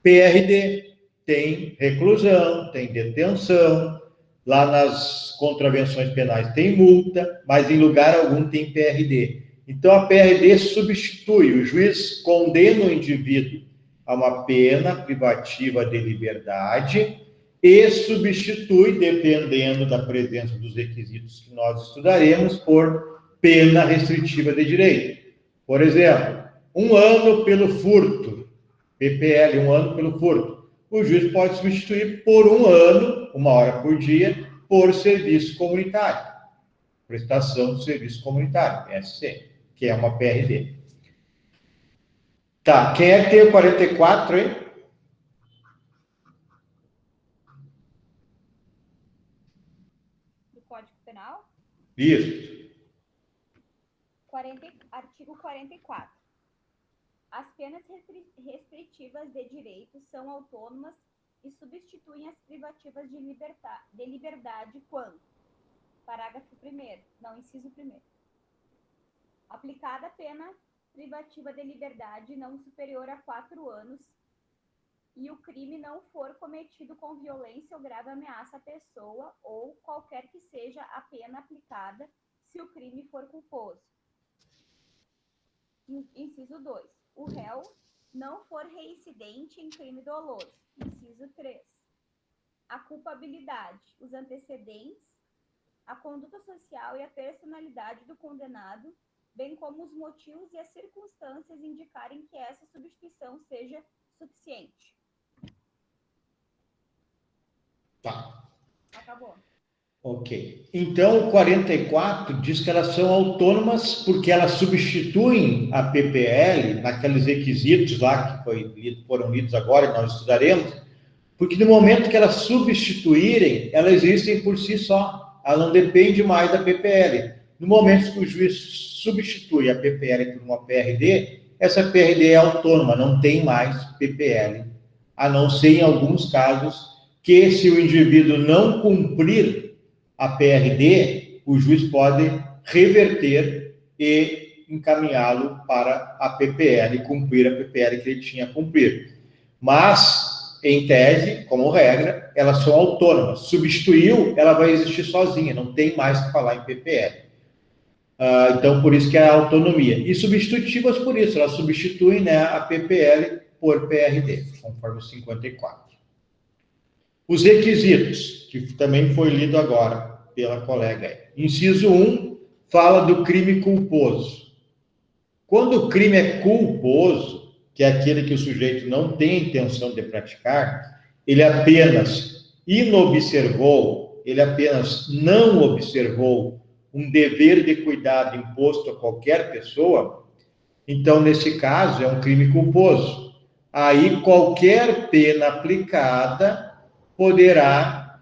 S1: PRD. Tem reclusão, tem detenção, lá nas contravenções penais tem multa, mas em lugar algum tem PRD. Então a PRD substitui, o juiz condena o indivíduo a uma pena privativa de liberdade e substitui, dependendo da presença dos requisitos que nós estudaremos, por pena restritiva de direito. Por exemplo, 1 ano pelo furto, PPL, 1 ano pelo furto. O juiz pode substituir por 1 ano, 1 hora por dia, por serviço comunitário. Prestação de serviço comunitário, PSC, que é uma PRD. Tá, quem é que tem o 44, hein?
S3: Do Código Penal?
S1: Isso.
S3: Artigo 44. As penas restritivas de direito são autônomas e substituem as privativas de liberdade quando, parágrafo 1º, não, inciso 1º, aplicada a pena privativa de liberdade não superior a 4 anos e o crime não for cometido com violência ou grave ameaça à pessoa ou qualquer que seja a pena aplicada se o crime for culposo. Inciso 2. O réu não for reincidente em crime doloso. Inciso 3. A culpabilidade, os antecedentes, a conduta social e a personalidade do condenado, bem como os motivos e as circunstâncias indicarem que essa substituição seja suficiente.
S1: Tá.
S3: Acabou.
S1: Ok. Então, o 44 diz que elas são autônomas porque elas substituem a PPL naqueles requisitos lá que foram lidos agora e nós estudaremos, porque no momento que elas substituírem, elas existem por si só. Ela não depende mais da PPL. No momento que o juiz substitui a PPL por uma PRD, essa PRD é autônoma, não tem mais PPL, a não ser em alguns casos que, se o indivíduo não cumprir a PRD, o juiz pode reverter e encaminhá-lo para a PPL, cumprir a PPL que ele tinha a cumprir. Mas, em tese, como regra, elas são autônomas. Substituiu, ela vai existir sozinha, não tem mais que falar em PPL. Então, por isso que é a autonomia. E substitutivas por isso, elas substituem, né, a PPL por PRD, conforme o 54. Os requisitos, que também foi lido agora pela colega. Inciso 1, fala do crime culposo. Quando o crime é culposo, que é aquele que o sujeito não tem a intenção de praticar, ele apenas inobservou, ele apenas não observou um dever de cuidado imposto a qualquer pessoa, então, nesse caso, é um crime culposo. Aí, qualquer pena aplicada poderá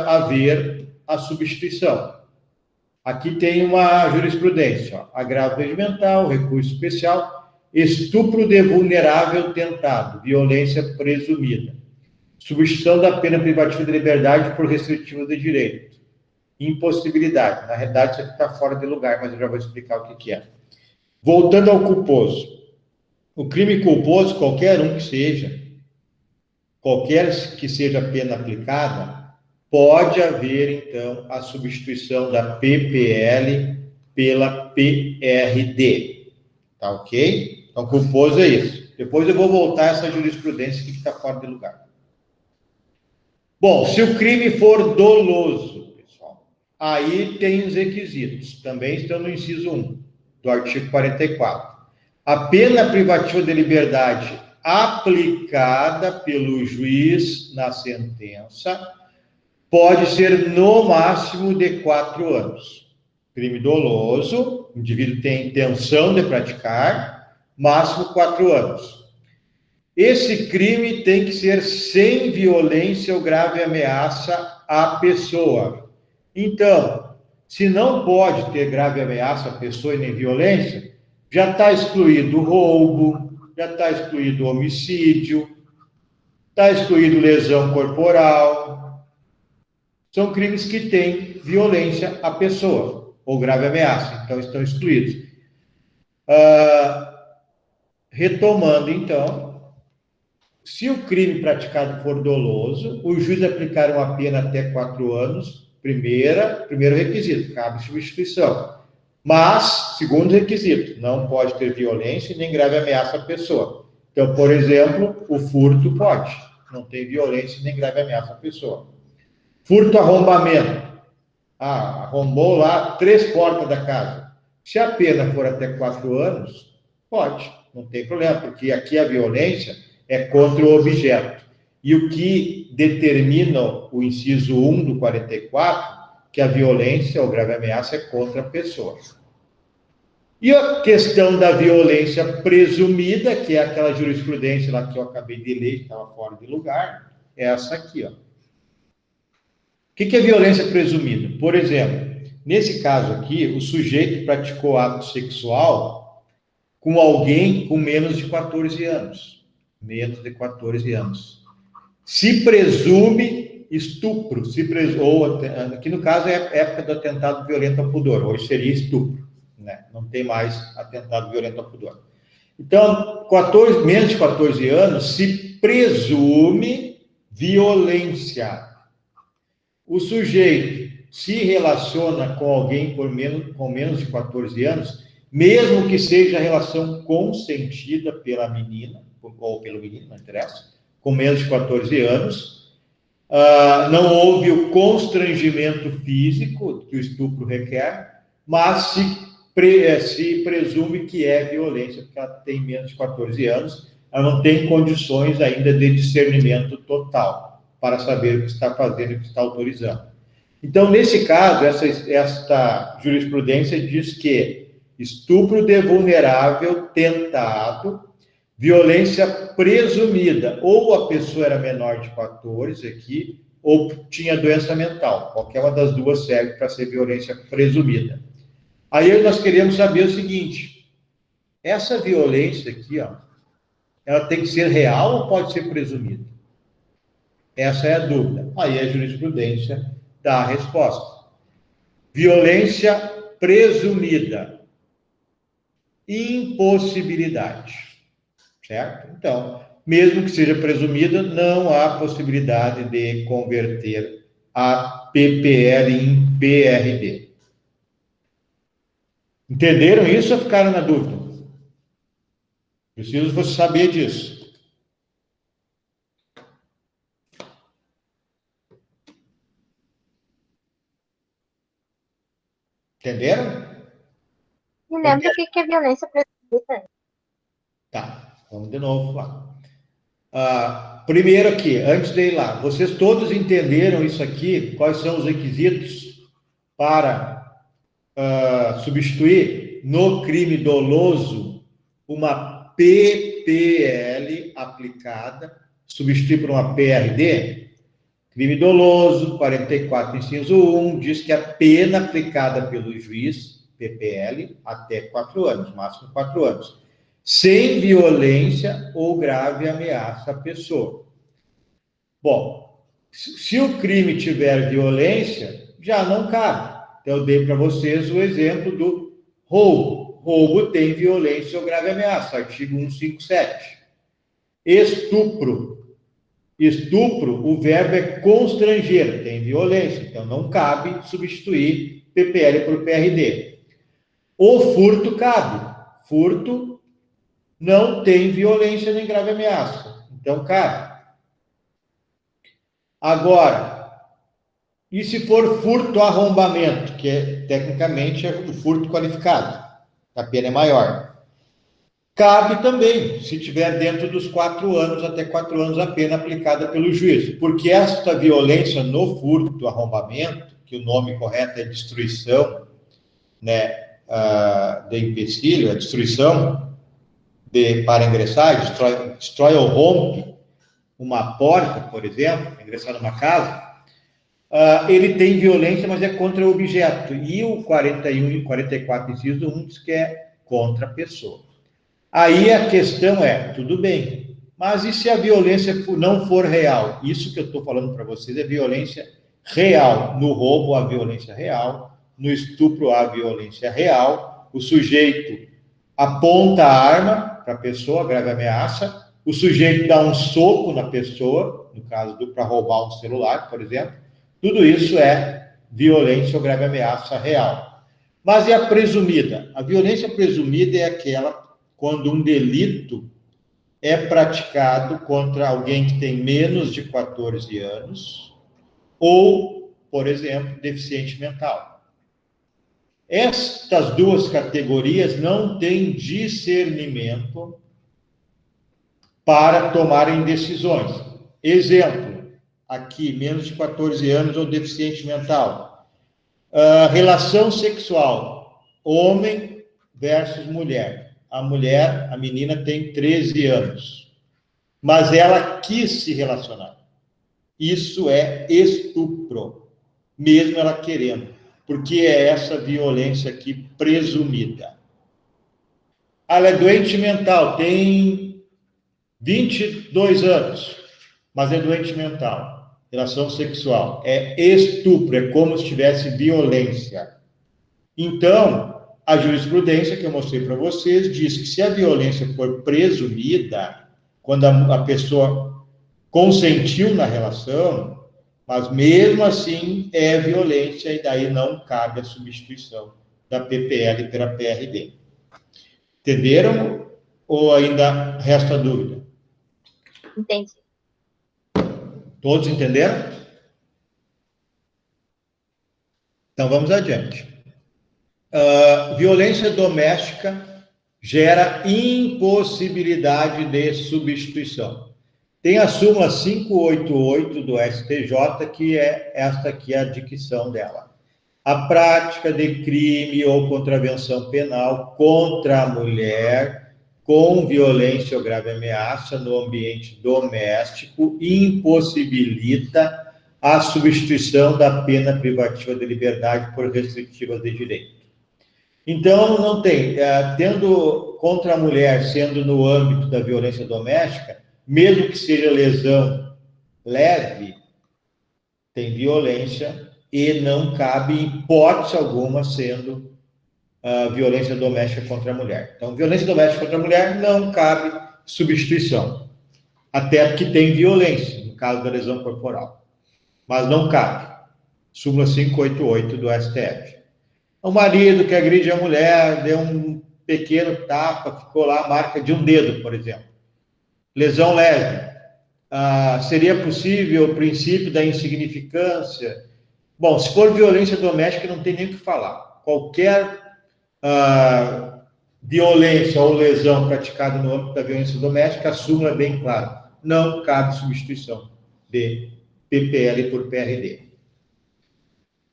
S1: haver a substituição. Aqui tem uma jurisprudência, ó, agravo regimental, recurso especial, estupro de vulnerável tentado, violência presumida, substituição da pena privativa de liberdade por restritiva de direito, impossibilidade. Na realidade, isso aqui está fora de lugar, mas eu já vou explicar o que é. Voltando ao culposo. O crime culposo, qualquer que seja a pena aplicada, pode haver, então, a substituição da PPL pela PRD. Tá ok? Então, culposo é isso. Depois eu vou voltar a essa jurisprudência que está fora de lugar. Bom, se o crime for doloso, pessoal, aí tem os requisitos. Também estão no inciso 1 do artigo 44. A pena privativa de liberdade aplicada pelo juiz na sentença pode ser no máximo de 4 anos. Crime doloso, o indivíduo tem intenção de praticar, máximo 4 anos. Esse crime tem que ser sem violência ou grave ameaça à pessoa. Então, se não pode ter grave ameaça à pessoa e nem violência, já está excluído o roubo, já está excluído o homicídio, está excluído lesão corporal. São crimes que têm violência à pessoa ou grave ameaça, então estão excluídos. Retomando, então, se o crime praticado for doloso, o juiz aplicar uma pena até 4 anos, primeiro requisito, cabe substituição. Mas, segundo requisito, não pode ter violência nem grave ameaça à pessoa. Então, por exemplo, o furto pode, não tem violência nem grave ameaça à pessoa. Furto arrombamento. Arrombou lá 3 portas da casa. Se a pena for até 4 anos, pode, não tem problema, porque aqui a violência é contra o objeto. E o que determina o inciso 1 do 44, que a violência ou grave ameaça é contra a pessoa. E a questão da violência presumida, que é aquela jurisprudência lá que eu acabei de ler, que estava fora de lugar, é essa aqui, ó. O que é violência presumida? Por exemplo, nesse caso aqui, o sujeito praticou ato sexual com alguém com menos de 14 anos. Menos de 14 anos. Se presume estupro, ou aqui no caso é a época do atentado violento ao pudor, hoje seria estupro, né? Não tem mais atentado violento ao pudor. Então, menos de 14 anos, se presume violência. O sujeito se relaciona com alguém com menos de 14 anos, mesmo que seja relação consentida pela menina, ou pelo menino, não interessa, com menos de 14 anos, não houve o constrangimento físico que o estupro requer, mas se presume que é violência, porque ela tem menos de 14 anos, ela não tem condições ainda de discernimento total para saber o que está fazendo e o que está autorizando. Então, nesse caso, esta jurisprudência diz que estupro de vulnerável tentado, violência presumida, ou a pessoa era menor de 14 aqui, ou tinha doença mental. Qualquer uma das duas serve para ser violência presumida. Aí nós queremos saber o seguinte, essa violência aqui, ó, ela tem que ser real ou pode ser presumida? Essa é a dúvida. Aí a jurisprudência dá a resposta. Violência presumida. Impossibilidade. Certo? Então, mesmo que seja presumida, não há possibilidade de converter a PPL em PRD. Entenderam isso ou ficaram na dúvida? Preciso você saber disso. Entenderam?
S6: Me lembra o que é violência presumida.
S1: Tá, vamos de novo lá. Primeiro aqui, antes de ir lá, vocês todos entenderam isso aqui? Quais são os requisitos para substituir no crime doloso uma PPL aplicada, substituir por uma PRD? Crime doloso, 44, inciso 1, diz que a pena aplicada pelo juiz, PPL, até 4 anos, máximo 4 anos, sem violência ou grave ameaça à pessoa. Bom, se o crime tiver violência, já não cabe. Então, eu dei para vocês o exemplo do roubo. Roubo tem violência ou grave ameaça, artigo 157. Estupro, o verbo é constranger, tem violência, então não cabe substituir PPL por PRD. O furto cabe. Furto não tem violência nem grave ameaça, então cabe. Agora, e se for furto arrombamento, que tecnicamente é o furto qualificado, a pena é maior. Cabe também, se tiver dentro dos 4 anos, até 4 anos a pena aplicada pelo juiz, porque esta violência no furto, arrombamento, que o nome correto é destruição, né, de empecilho, a destruição para ingressar, destrói ou rompe uma porta, por exemplo, ingressar numa casa, ele tem violência, mas é contra o objeto. E o 41 e 44, inciso 1, diz que é contra a pessoa. Aí a questão é, tudo bem, mas e se a violência não for real? Isso que eu estou falando para vocês é violência real. No roubo, há violência real. No estupro, há violência real. O sujeito aponta a arma para a pessoa, grave ameaça. O sujeito dá um soco na pessoa, no caso para roubar um celular, por exemplo. Tudo isso é violência ou grave ameaça real. Mas e a presumida? A violência presumida é aquela quando um delito é praticado contra alguém que tem menos de 14 anos ou, por exemplo, deficiente mental. Estas duas categorias não têm discernimento para tomarem decisões. Exemplo, aqui, menos de 14 anos ou deficiente mental. Relação sexual, homem versus mulher. A mulher, a menina tem 13 anos, mas ela quis se relacionar. Isso é estupro, mesmo ela querendo, porque é essa violência aqui presumida. Ela é doente mental, tem 22 anos, mas é doente mental. Relação sexual, é estupro, é como se tivesse violência. Então, a jurisprudência que eu mostrei para vocês diz que se a violência for presumida, quando a pessoa consentiu na relação, mas mesmo assim é violência e daí não cabe a substituição da PPL pela PRD. Entenderam? Ou ainda resta dúvida?
S6: Entendi.
S1: Todos entenderam? Então vamos adiante. Violência doméstica gera impossibilidade de substituição. Tem a súmula 588 do STJ, que é esta aqui, a dicção dela. A prática de crime ou contravenção penal contra a mulher com violência ou grave ameaça no ambiente doméstico impossibilita a substituição da pena privativa de liberdade por restritivas de direito. Então, não tem, tendo contra a mulher, sendo no âmbito da violência doméstica, mesmo que seja lesão leve, tem violência e não cabe hipótese alguma sendo violência doméstica contra a mulher. Então, violência doméstica contra a mulher não cabe substituição, até porque tem violência, no caso da lesão corporal, mas não cabe. Súmula 588 do STF. O marido que agride a mulher, deu um pequeno tapa, ficou lá a marca de um dedo, por exemplo. Lesão leve. Seria possível o princípio da insignificância? Bom, se for violência doméstica, não tem nem o que falar. Qualquer violência ou lesão praticada no âmbito da violência doméstica, a súmula é bem clara. Não cabe substituição de PPL por PRD.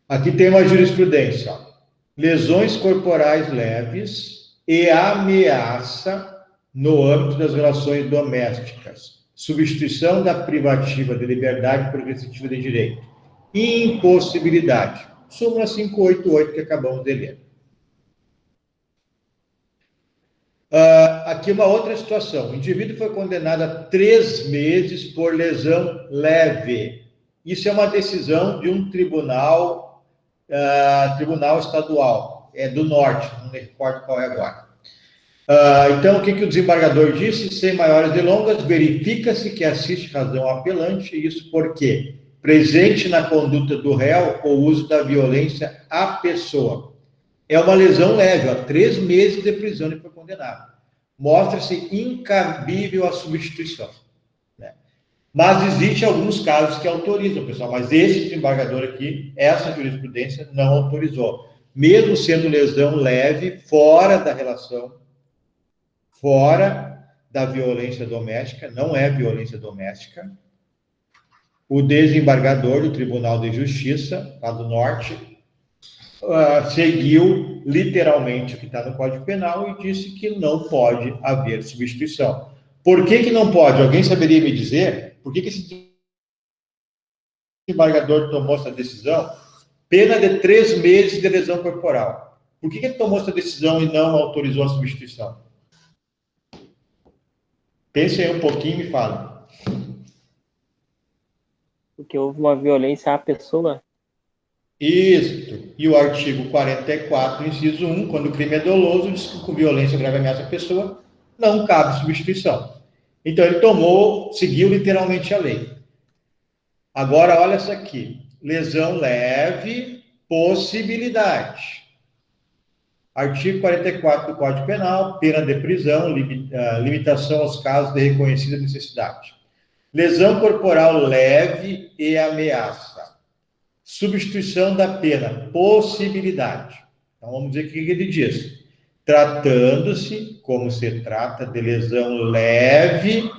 S1: Aqui tem uma jurisprudência, ó. Lesões corporais leves e ameaça no âmbito das relações domésticas. Substituição da privativa de liberdade por restritiva de direito. Impossibilidade. Súmula 588 que acabamos de ler. Aqui uma outra situação. O indivíduo foi condenado a 3 meses por lesão leve. Isso é uma decisão de um tribunal estadual, é do norte, não me recordo qual é agora. Então, o que o desembargador disse? Sem maiores delongas, verifica-se que assiste razão ao apelante, isso porque presente na conduta do réu o uso da violência à pessoa. É uma lesão leve, 3 meses de prisão e foi condenado. Mostra-se incabível a substituição. Mas existem alguns casos que autorizam, pessoal, mas esse desembargador aqui, essa jurisprudência não autorizou. Mesmo sendo lesão leve, fora da relação, fora da violência doméstica, não é violência doméstica, o desembargador do Tribunal de Justiça, lá do Norte, seguiu literalmente o que está no Código Penal e disse que não pode haver substituição. Por que não pode? Alguém saberia me dizer? Por que esse desembargador tomou essa decisão? Pena de 3 meses de lesão corporal. Por que ele tomou essa decisão e não autorizou a substituição? Pense aí um pouquinho e me fala.
S7: Porque houve uma violência à pessoa.
S1: Isso. E o artigo 44, inciso 1, quando o crime é doloso, diz que com violência grave ameaça à pessoa, não cabe substituição. Então, ele seguiu literalmente a lei. Agora, olha essa aqui. Lesão leve, possibilidade. Artigo 44 do Código Penal, pena de prisão, limitação aos casos de reconhecida necessidade. Lesão corporal leve e ameaça. Substituição da pena, possibilidade. Então, vamos dizer o que ele diz. Tratando-se, como se trata de lesão leve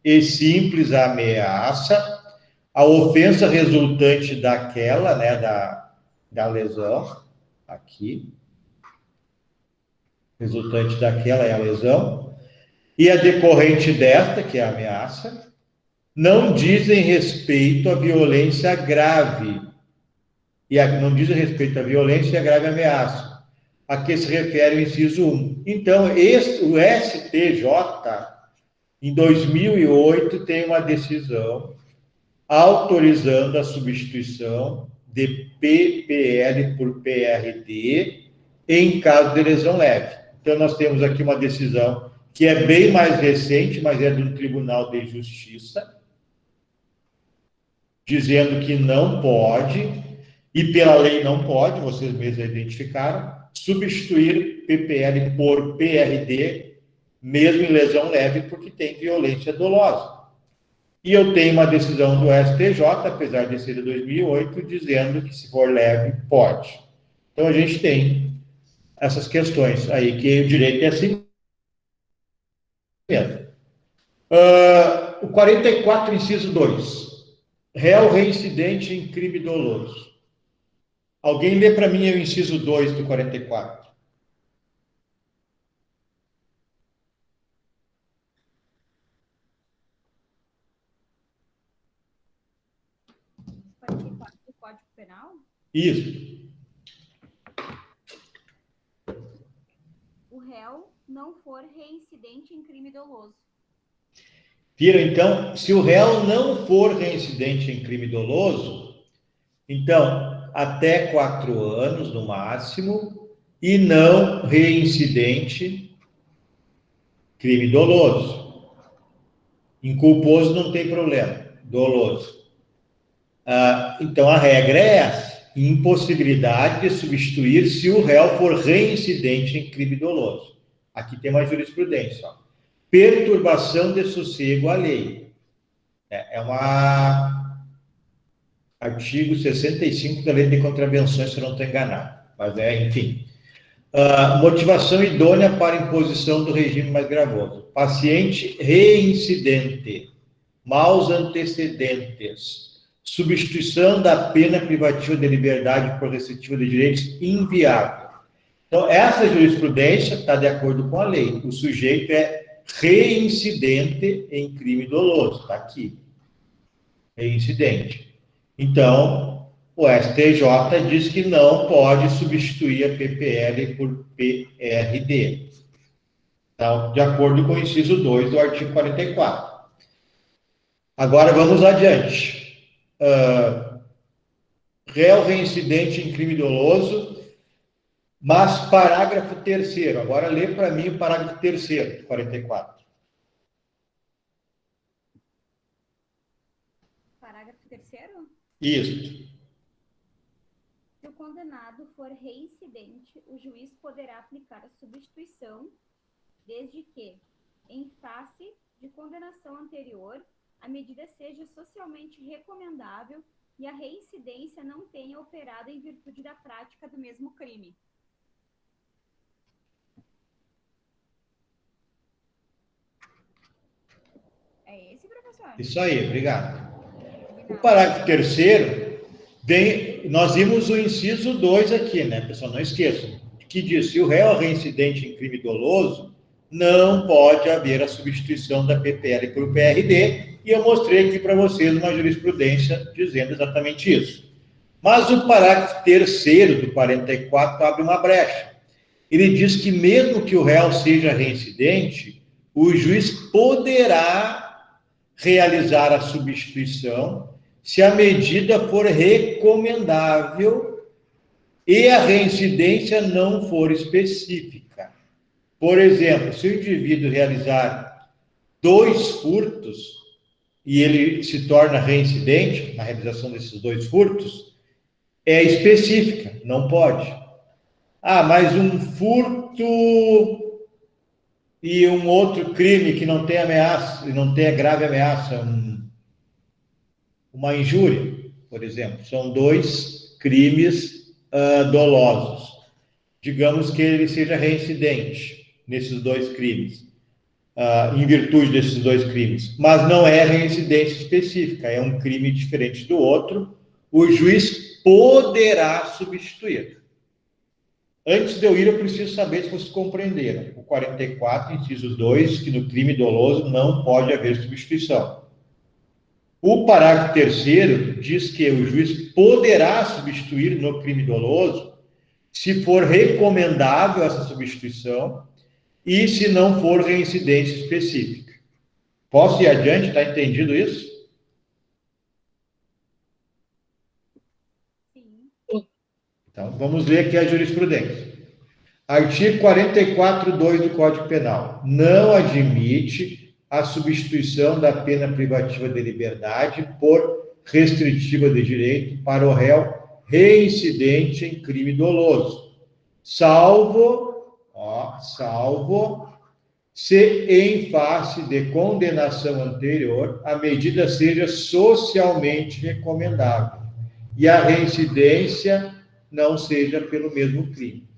S1: e simples ameaça, a ofensa resultante daquela, né, da lesão, aqui, resultante daquela é a lesão, e a decorrente desta, que é a ameaça, não dizem respeito à violência grave, não dizem respeito à violência e à grave ameaça, a que se refere o inciso 1. Então, o STJ, em 2008, tem uma decisão autorizando a substituição de PPL por PRD em caso de lesão leve. Então, nós temos aqui uma decisão que é bem mais recente, mas é do Tribunal de Justiça, dizendo que não pode, e pela lei não pode, vocês mesmos identificaram, substituir PPL por PRD, mesmo em lesão leve, porque tem violência dolosa. E eu tenho uma decisão do STJ, apesar de ser de 2008, dizendo que se for leve, pode. Então, a gente tem essas questões aí, que o direito é assim mesmo. O 44, inciso 2. Réu reincidente em crime doloso. Alguém lê para mim o inciso 2 do 44.
S3: Do Código Penal?
S1: Isso.
S3: O réu não for reincidente em crime doloso.
S1: Viram, então, se o réu não for reincidente em crime doloso, então, até 4 anos no máximo, e não reincidente crime doloso. Inculposo não tem problema, doloso. Então, a regra é essa, impossibilidade de substituir se o réu for reincidente em crime doloso. Aqui tem uma jurisprudência, ó. Perturbação de sossego alheio. É uma artigo 65 da Lei de Contravenções, se eu não estou enganado. Mas enfim. Motivação idônea para imposição do regime mais gravoso. Paciente reincidente. Maus antecedentes. Substituição da pena privativa de liberdade por restritiva de direitos inviável. Então, essa jurisprudência está de acordo com a lei. O sujeito é reincidente em crime doloso. Está aqui. Reincidente. Então, o STJ diz que não pode substituir a PPL por PRD. Então, de acordo com o inciso 2 do artigo 44. Agora, vamos adiante. Réu reincidente em crime doloso, mas parágrafo 3º. Agora, lê para mim o parágrafo 3º do 44.
S3: Parágrafo 3º?
S1: Isso.
S3: Se o condenado for reincidente, o juiz poderá aplicar a substituição, desde que, em face de condenação anterior, a medida seja socialmente recomendável e a reincidência não tenha operado em virtude da prática do mesmo crime. É esse, professor?
S1: Isso aí, obrigado. O parágrafo 3º Nós vimos o inciso 2 aqui, né, pessoal? Não esqueçam, que diz: se o réu é reincidente em crime doloso, não pode haver a substituição da PPL por PRD, e eu mostrei aqui para vocês uma jurisprudência dizendo exatamente isso. Mas o parágrafo 3º do 44 abre uma brecha. Ele diz que mesmo que o réu seja reincidente, o juiz poderá realizar a substituição se a medida for recomendável e a reincidência não for específica. Por exemplo, se o indivíduo realizar 2 furtos e ele se torna reincidente na realização desses 2 furtos, é específica, não pode. Ah, mas um furto e um outro crime que não tem ameaça, não tem grave ameaça, uma injúria, por exemplo, são 2 crimes dolosos. Digamos que ele seja reincidente nesses 2 crimes, em virtude desses 2 crimes, mas não é reincidência específica, é um crime diferente do outro, o juiz poderá substituir. Antes de eu ir, eu preciso saber se vocês compreenderam. O 44, inciso 2, que no crime doloso não pode haver substituição. O parágrafo 3º diz que o juiz poderá substituir no crime doloso se for recomendável essa substituição e se não for reincidência específica. Posso ir adiante? Está entendido isso?
S3: Sim.
S1: Então, vamos ler aqui a jurisprudência. Artigo 44.2 do Código Penal. Não admite a substituição da pena privativa de liberdade por restritiva de direito para o réu reincidente em crime doloso, salvo se em face de condenação anterior a medida seja socialmente recomendável e a reincidência não seja pelo mesmo crime.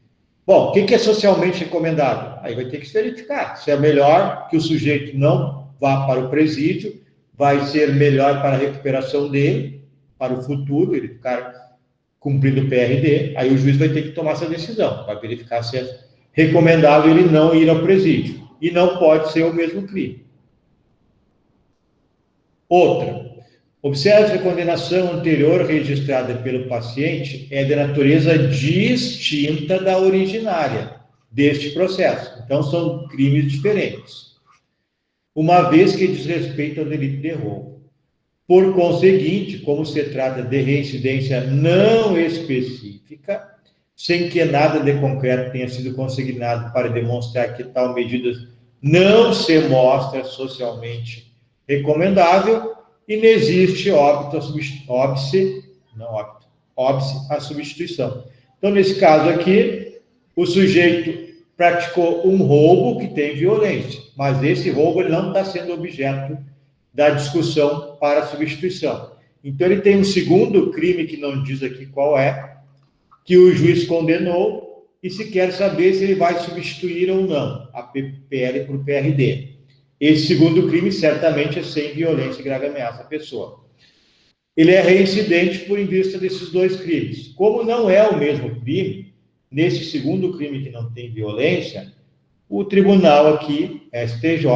S1: Bom, o que é socialmente recomendável? Aí vai ter que se verificar se é melhor que o sujeito não vá para o presídio, vai ser melhor para a recuperação dele, para o futuro, ele ficar cumprindo o PRD, aí o juiz vai ter que tomar essa decisão, vai verificar se é recomendável ele não ir ao presídio. E não pode ser o mesmo crime. Outra. Observe que a condenação anterior registrada pelo paciente é de natureza distinta da originária deste processo. Então, são crimes diferentes. Uma vez que diz respeito ao delito de roubo. Por conseguinte, como se trata de reincidência não específica, sem que nada de concreto tenha sido consignado para demonstrar que tal medida não se mostra socialmente recomendável, e não existe óbice a substituição. Então, nesse caso aqui, o sujeito praticou um roubo que tem violência, mas esse roubo ele não está sendo objeto da discussão para a substituição. Então, ele tem um segundo crime, que não diz aqui qual é, que o juiz condenou, e se quer saber se ele vai substituir ou não a PPL por PRD. Esse segundo crime, certamente, é sem violência e grave ameaça à pessoa. Ele é reincidente por em vista desses 2 crimes. Como não é o mesmo crime, nesse segundo crime que não tem violência, o tribunal aqui, STJ,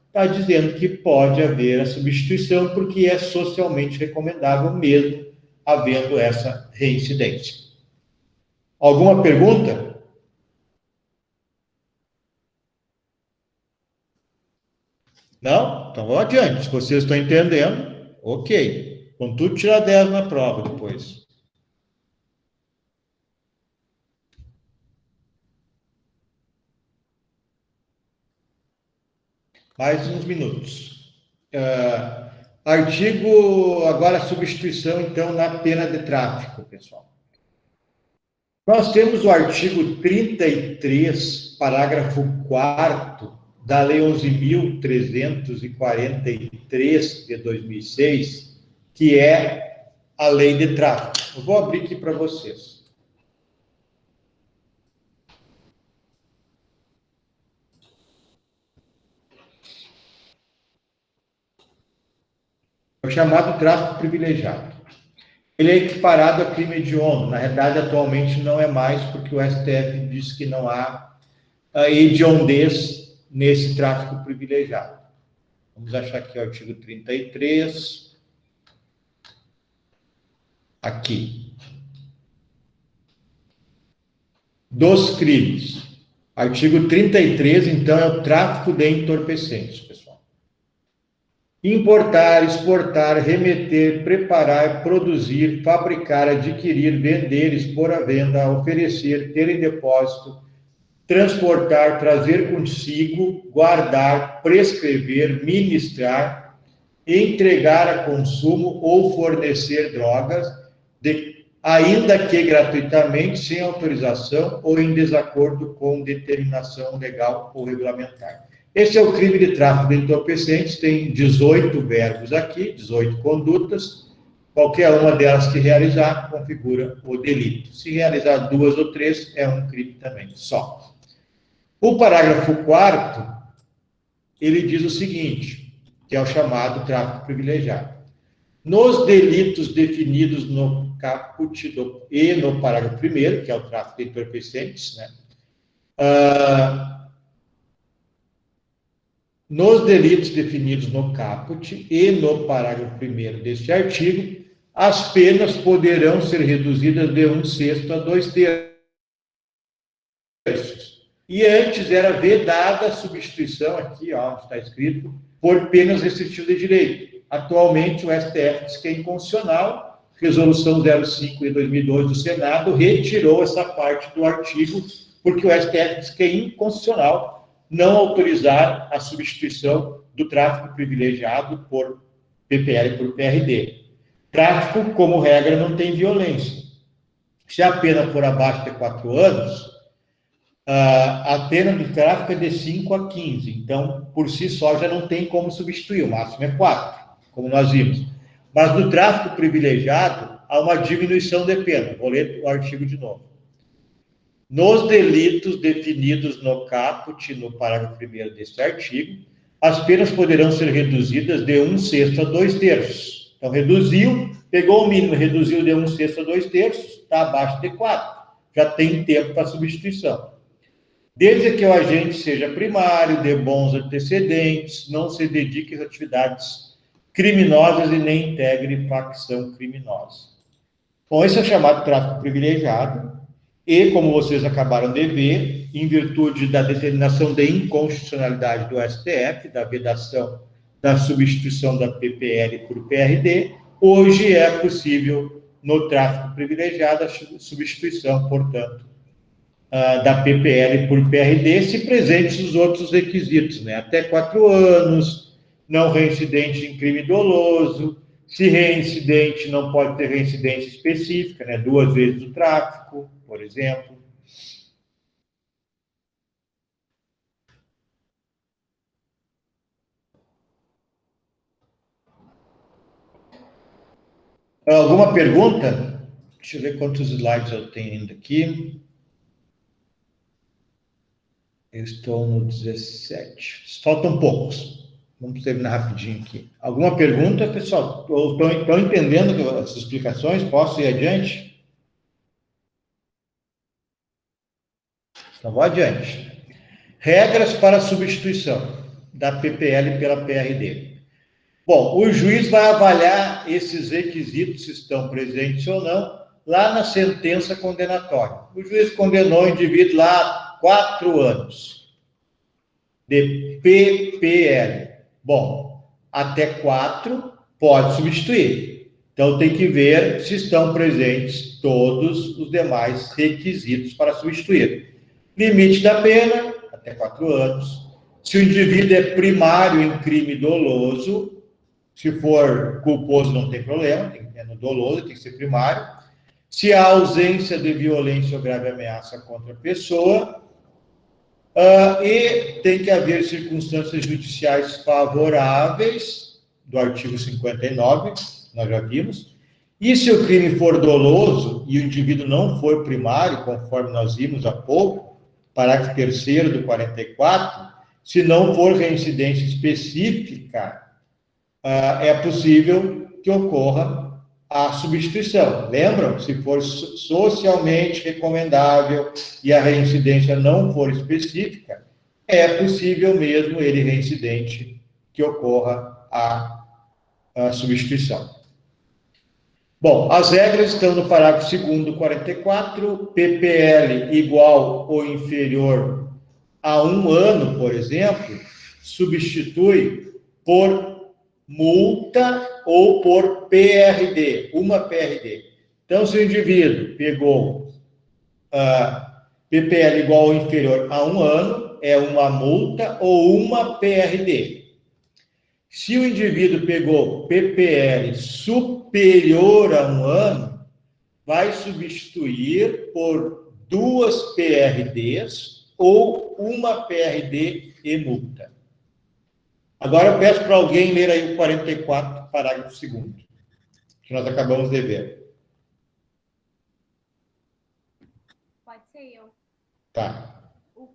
S1: está dizendo que pode haver a substituição, porque é socialmente recomendável mesmo havendo essa reincidência. Alguma pergunta? Não? Então vamos adiante. Se vocês estão entendendo, ok. Contudo, tirar 10 na prova depois. Mais uns minutos. Artigo, agora substituição, então, na pena de tráfico, pessoal. Nós temos o artigo 33, parágrafo 4º, da Lei 11.343, de 2006, que é a Lei de Tráfico. Eu vou abrir aqui para vocês. É o chamado tráfico privilegiado. ele é equiparado a crime hediondo. Na realidade, atualmente não é mais, porque o STF diz que não há hediondez nesse tráfico privilegiado. Vamos achar aqui o artigo 33. Aqui. Dos crimes. Artigo 33, então, é o tráfico de entorpecentes, pessoal. Importar, exportar, remeter, preparar, produzir, fabricar, adquirir, vender, expor à venda, oferecer, ter em depósito, transportar, trazer consigo, guardar, prescrever, ministrar, entregar a consumo ou fornecer drogas, ainda que gratuitamente, sem autorização ou em desacordo com determinação legal ou regulamentar. Esse é o crime de tráfico de entorpecentes, tem 18 verbos aqui, 18 condutas, qualquer uma delas que realizar configura o delito. Se realizar 2 ou 3, é um crime também, só. O parágrafo 4º, ele diz o seguinte, que é o chamado tráfico privilegiado. Nos delitos definidos no caput e no parágrafo 1º, que é o tráfico de entorpecentes, né? Nos delitos definidos no caput e no parágrafo 1º deste artigo, as penas poderão ser reduzidas de 1/6 a 2/3. E antes era vedada a substituição, aqui, ó, onde está escrito, por penas restritivas de direito. Atualmente, o STF diz que é inconstitucional, resolução 05 de 2002 do Senado retirou essa parte do artigo, porque o STF diz que é inconstitucional não autorizar a substituição do tráfico privilegiado por PPL e por PRD. Tráfico, como regra, não tem violência. Se a pena for abaixo de 4 anos, a pena do tráfico é de 5 a 15. Então, por si só, já não tem como substituir. O máximo é 4, como nós vimos. Mas no tráfico privilegiado, há uma diminuição de pena. Vou ler o artigo de novo. Nos delitos definidos no caput, no parágrafo 1º deste artigo, as penas poderão ser reduzidas de 1/6 a 2/3. Então, reduziu, pegou o mínimo, reduziu de 1/6 a 2/3, está abaixo de 4. Já tem tempo para substituição. Desde que o agente seja primário, dê bons antecedentes, não se dedique às atividades criminosas e nem integre facção criminosa. Bom, esse é o chamado tráfico privilegiado. E, como vocês acabaram de ver, em virtude da determinação de inconstitucionalidade do STF, da vedação da substituição da PPL por PRD, hoje é possível, no tráfico privilegiado, a substituição, portanto, da PPL por PRD, se presentes os outros requisitos, né? Até 4 anos, não reincidente em crime doloso, se reincidente, não pode ter reincidência específica, né? 2 vezes o tráfico, por exemplo. Alguma pergunta? Deixa eu ver quantos slides eu tenho ainda aqui. Eu estou no 17. Faltam poucos. Vamos terminar rapidinho aqui. Alguma pergunta, pessoal? Estão entendendo as explicações? Posso ir adiante? Então, vou adiante. Regras para substituição da PPL pela PRD. Bom, o juiz vai avaliar esses requisitos, se estão presentes ou não, lá na sentença condenatória. O juiz condenou o indivíduo lá a 4 anos de PPL. Bom, até 4 pode substituir. Então, tem que ver se estão presentes todos os demais requisitos para substituir. Limite da pena, até 4 anos. Se o indivíduo é primário em crime doloso, se for culposo não tem problema, é no doloso, tem que ser primário. Se há ausência de violência ou grave ameaça contra a pessoa, e tem que haver circunstâncias judiciais favoráveis, do artigo 59, nós já vimos. E se o crime for doloso e o indivíduo não for primário, conforme nós vimos há pouco, parágrafo 3º do 44, se não for reincidência específica, é possível que ocorra a substituição. Lembram? Se for socialmente recomendável e a reincidência não for específica, é possível mesmo ele reincidente que ocorra a substituição. Bom, as regras estão no parágrafo 2º do 44, PPL igual ou inferior a 1 ano, por exemplo, substitui por multa ou por PRD, uma PRD. Então, se o indivíduo pegou PPL igual ou inferior a 1 ano, é uma multa ou uma PRD. Se o indivíduo pegou PPL superior a 1 ano, vai substituir por 2 PRDs ou uma PRD e multa. Agora eu peço para alguém ler aí o 44, parágrafo 2º, que nós acabamos de ver.
S3: Pode ser eu.
S1: Tá.
S3: O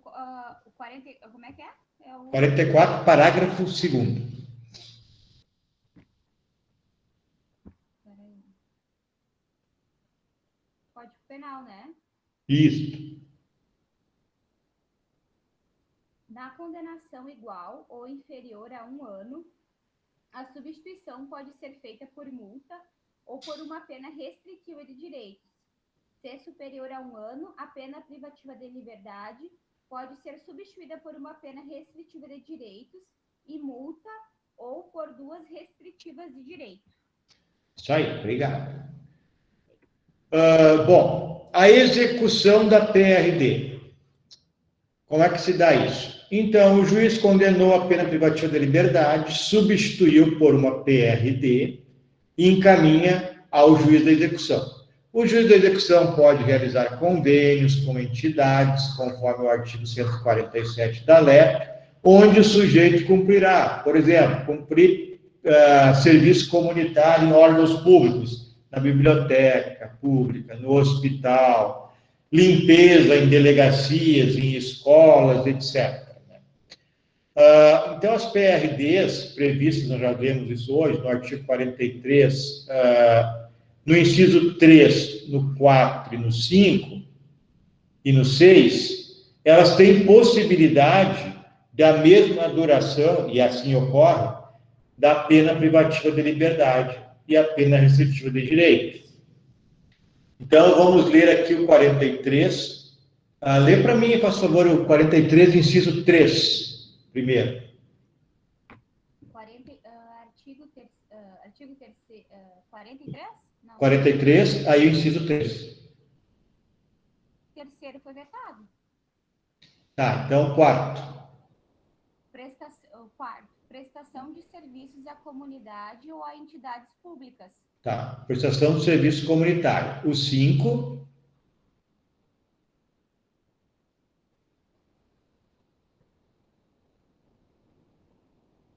S3: 40, como é que é? É o
S1: 44, parágrafo 2º.
S3: Peraí. Código Penal, né?
S1: Isso.
S3: Na condenação igual ou inferior a 1 ano, a substituição pode ser feita por multa ou por uma pena restritiva de direitos. Se superior a 1 ano, a pena privativa de liberdade pode ser substituída por uma pena restritiva de direitos e multa ou por 2 restritivas de direitos.
S1: Isso aí, obrigado. Bom, a execução da PRD. Como é que se dá isso? Então, o juiz condenou a pena privativa da liberdade, substituiu por uma PRD e encaminha ao juiz da execução. O juiz da execução pode realizar convênios com entidades, conforme o artigo 147 da LEP, onde o sujeito cumprirá, por exemplo, cumprir serviço comunitário em órgãos públicos, na biblioteca pública, no hospital, limpeza em delegacias, em escolas, etc. Então, as PRDs previstas, nós já vemos isso hoje, no artigo 43, no inciso 3, no 4 e no 5, e no 6, elas têm possibilidade da mesma duração, e assim ocorre, da pena privativa de liberdade e a pena restritiva de direito. Então, vamos ler aqui o 43. Lê para mim, por favor, o 43, inciso 3, primeiro.
S3: Artigo 43? Não.
S1: 43, aí o inciso 3.
S3: Terceiro foi vetado.
S1: Tá, então, quarto.
S3: Prestação de serviços à comunidade ou a entidades públicas.
S1: Tá, prestação de serviço comunitário. O 5.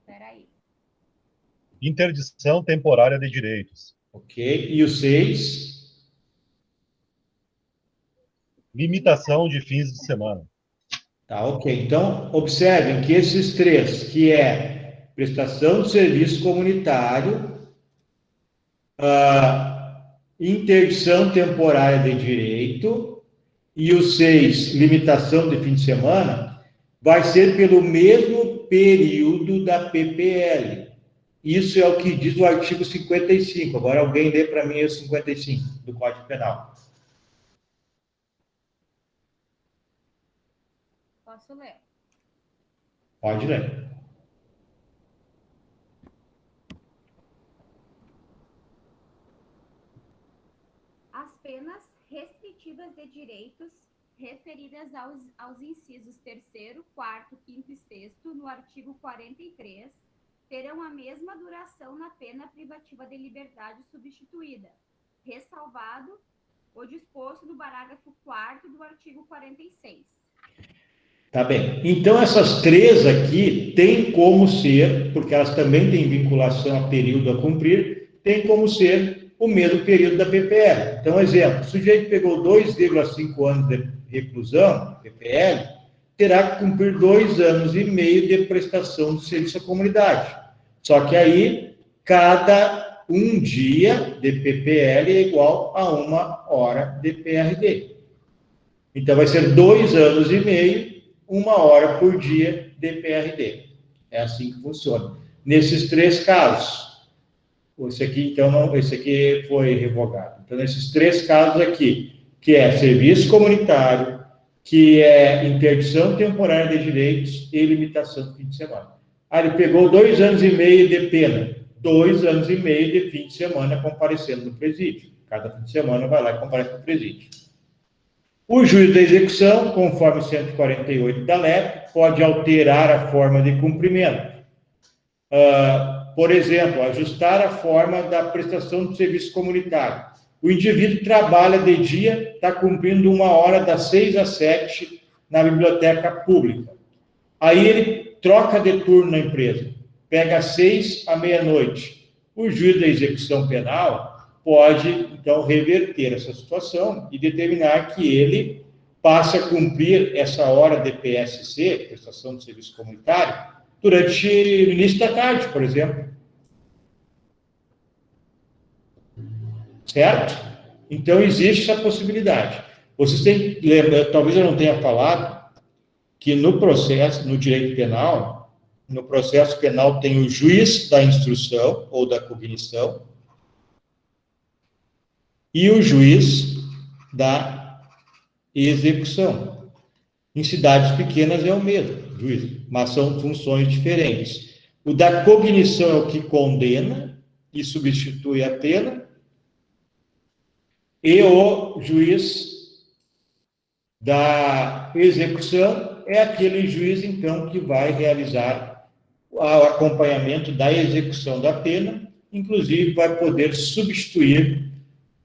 S3: Espera aí.
S5: Interdição temporária de direitos.
S1: Ok, e o 6.
S5: Limitação de fins de semana.
S1: Tá, ok. Então, observem que esses 3, que é prestação de serviço comunitário, interdição temporária de direito, e o 6, limitação de fim de semana, vai ser pelo mesmo período da PPL. Isso é o que diz o artigo 55. Agora, alguém lê para mim o 55 do Código Penal.
S3: Posso ler?
S1: Pode ler.
S3: As penas restritivas de direitos referidas aos incisos 3º, 4º, 5º e 6º no artigo 43 terão a mesma duração na pena privativa de liberdade substituída, ressalvado o disposto no parágrafo 4º do artigo 46.
S1: Tá bem. Então, essas 3 aqui têm como ser, porque elas também têm vinculação a período a cumprir, tem como ser o mesmo período da PPL. Então, exemplo, o sujeito pegou 2,5 anos de reclusão, PPL, terá que cumprir 2 anos e meio de prestação de serviço à comunidade. Só que aí, cada um dia de PPL é igual a 1 hora de PRD. Então, vai ser 2 anos e meio, 1 hora por dia de PRD. É assim que funciona. Nesses 3 casos. Esse aqui, então, não, esse aqui foi revogado. Então, nesses 3 casos aqui, que é serviço comunitário, que é interdição temporária de direitos e limitação do fim de semana. Ele pegou 2 anos e meio de pena, 2 anos e meio de fim de semana comparecendo no presídio. Cada fim de semana vai lá e comparece no presídio. O juiz da execução, conforme 148 da LEP, pode alterar a forma de cumprimento. Por exemplo, ajustar a forma da prestação de serviço comunitário. O indivíduo trabalha de dia, está cumprindo 1 hora das 6 às 7 na biblioteca pública. Aí ele troca de turno na empresa, pega às 6 à meia-noite. O juiz da execução penal pode, então, reverter essa situação e determinar que ele passe a cumprir essa hora de PSC, prestação de serviço comunitário, durante o início da tarde, por exemplo. Certo? Então, existe essa possibilidade. Vocês têm que lembrar, talvez eu não tenha falado, que no processo, no direito penal, no processo penal tem o juiz da instrução ou da cognição e o juiz da execução. Em cidades pequenas é o mesmo juiz, mas são funções diferentes. O da cognição é o que condena e substitui a pena, e o juiz da execução é aquele juiz, então, que vai realizar o acompanhamento da execução da pena, inclusive vai poder substituir,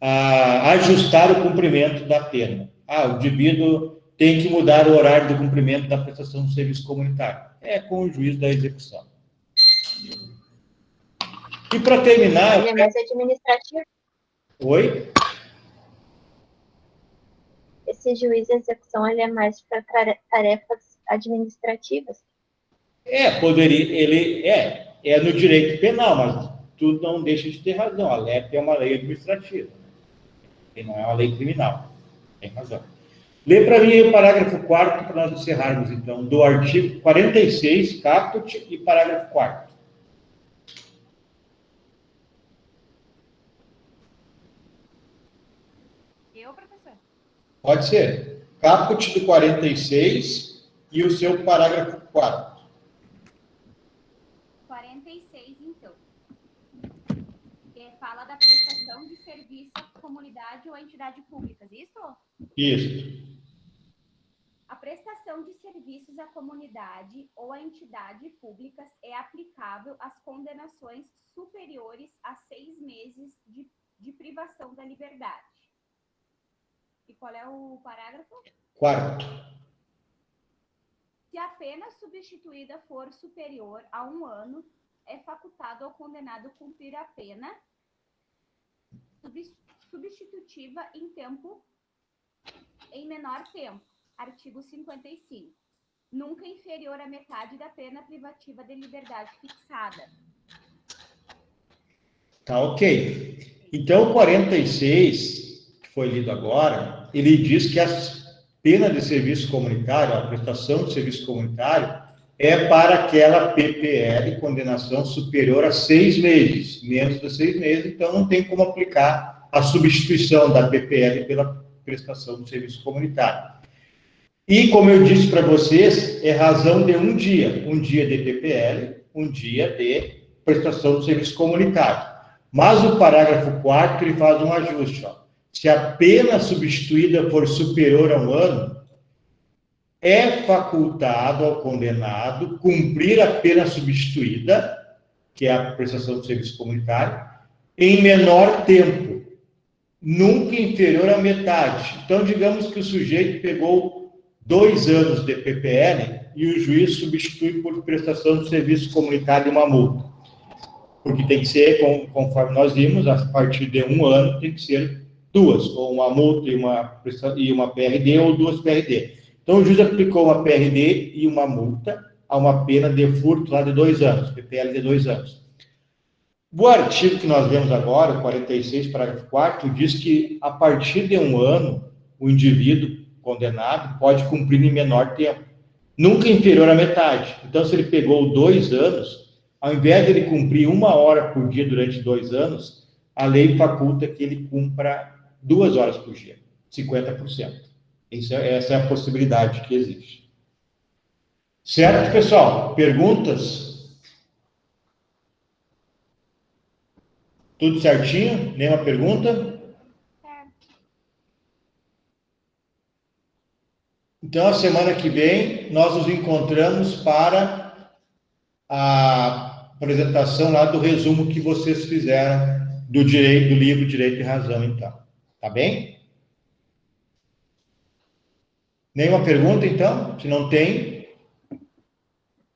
S1: ajustar o cumprimento da pena. O indivíduo tem que mudar o horário do cumprimento da prestação de serviço comunitário. É com o juiz da execução. E para terminar...
S6: Ele é mais administrativo?
S1: Oi?
S6: Esse juiz de execução, ele é mais para tarefas administrativas?
S1: Ele é no direito penal, mas tudo não deixa de ter razão. A LEP é uma lei administrativa, e não é uma lei criminal. Tem razão. Lê para mim o parágrafo 4º para nós encerrarmos, então, do artigo 46, caput, e parágrafo 4º.
S3: Eu, professor?
S1: Pode ser. Caput do 46 e o seu parágrafo 4º.
S3: 46, então. Que fala da prestação de serviço à comunidade ou à entidade pública, isso?
S1: Isso.
S3: A prestação de serviços à comunidade ou à entidade públicas é aplicável às condenações superiores a 6 meses de privação da liberdade. E qual é o parágrafo?
S1: 4º.
S3: Se a pena substituída for superior a 1 ano, é facultado ao condenado cumprir a pena substitutiva em menor tempo. Artigo 55. Nunca inferior à metade da pena privativa de liberdade fixada.
S1: Tá ok. Então, o 46, que foi lido agora, ele diz que a pena de serviço comunitário, a prestação de serviço comunitário, é para aquela PPL, condenação superior a 6 meses. Menos de 6 meses, então não tem como aplicar a substituição da PPL pela prestação de serviço comunitário. E, como eu disse para vocês, é razão de um dia de PPL, um dia de prestação de serviço comunitário. Mas o parágrafo 4º, ele faz um ajuste. Se a pena substituída for superior a 1 ano, é facultado ao condenado cumprir a pena substituída, que é a prestação de serviço comunitário, em menor tempo, nunca inferior à metade. Então, digamos que o sujeito pegou 2 anos de PPL e o juiz substitui por prestação de serviço comunitário uma multa. Porque tem que ser, conforme nós vimos, a partir de 1 ano tem que ser 2, ou uma multa e uma PRD, ou 2 PRD. Então, o juiz aplicou uma PRD e uma multa a uma pena de furto lá de 2 anos, PPL de 2 anos. O artigo que nós vemos agora, o 46, parágrafo 4º, diz que a partir de 1 ano, o indivíduo condenado pode cumprir em menor tempo, nunca inferior à metade. Então, se ele pegou 2 anos, ao invés de ele cumprir 1 hora por dia durante 2 anos, a lei faculta que ele cumpra 2 horas por dia, 50%. Essa é a possibilidade que existe. Certo, pessoal? Perguntas? Tudo certinho? Nenhuma pergunta?
S3: Certo.
S1: Então, a semana que vem, nós nos encontramos para a apresentação lá do resumo que vocês fizeram do livro Direito e Razão, então. Tá bem? Nenhuma pergunta, então? Se não tem,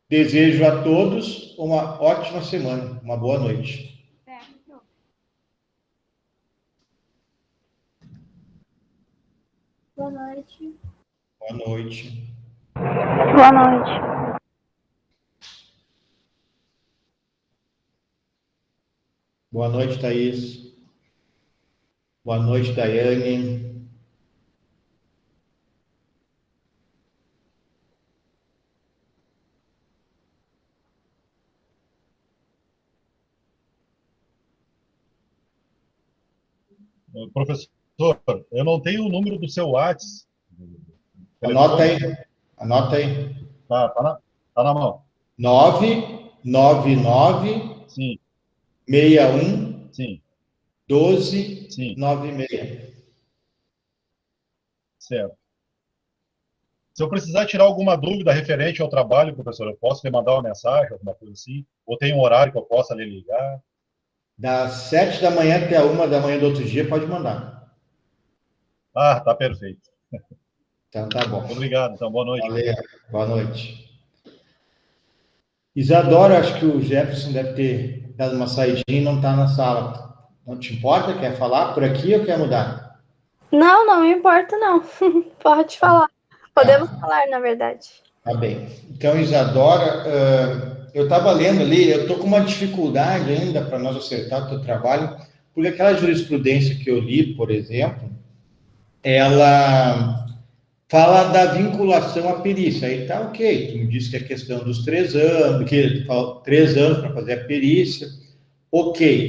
S1: desejo a todos uma ótima semana, uma boa noite.
S3: Certo.
S2: Boa noite.
S1: Boa noite.
S8: Boa noite.
S1: Boa noite, Thaís. Boa noite, Daiane.
S5: Professor, eu não tenho o número do seu WhatsApp.
S1: Anota aí. Anota aí.
S5: Tá na mão.
S1: 999
S5: Sim,
S1: 61
S5: sim,
S1: 12
S5: sim.
S1: 96.
S5: Certo. Se eu precisar tirar alguma dúvida referente ao trabalho, professor, eu posso lhe mandar uma mensagem, alguma coisa assim? Ou tem um horário que eu possa lhe ligar?
S1: Das 7 da manhã até a 1 da manhã do outro dia, pode mandar.
S5: Ah, tá perfeito.
S1: Então, tá bom.
S5: Obrigado, então, boa noite.
S1: Valeu. Boa noite. Isadora, acho que o Jefferson deve ter dado uma saidinha e não está na sala. Não te importa? Quer falar por aqui ou quer mudar?
S8: Não, não me importa, não. Pode falar. Podemos falar, na verdade.
S1: Tá bem. Então, Isadora, eu estava lendo ali, eu estou com uma dificuldade ainda para nós acertar o teu trabalho, porque aquela jurisprudência que eu li, por exemplo, ela fala da vinculação à perícia. Aí tá ok, tu me disse que a questão dos 3 anos, que 3 anos para fazer a perícia, ok.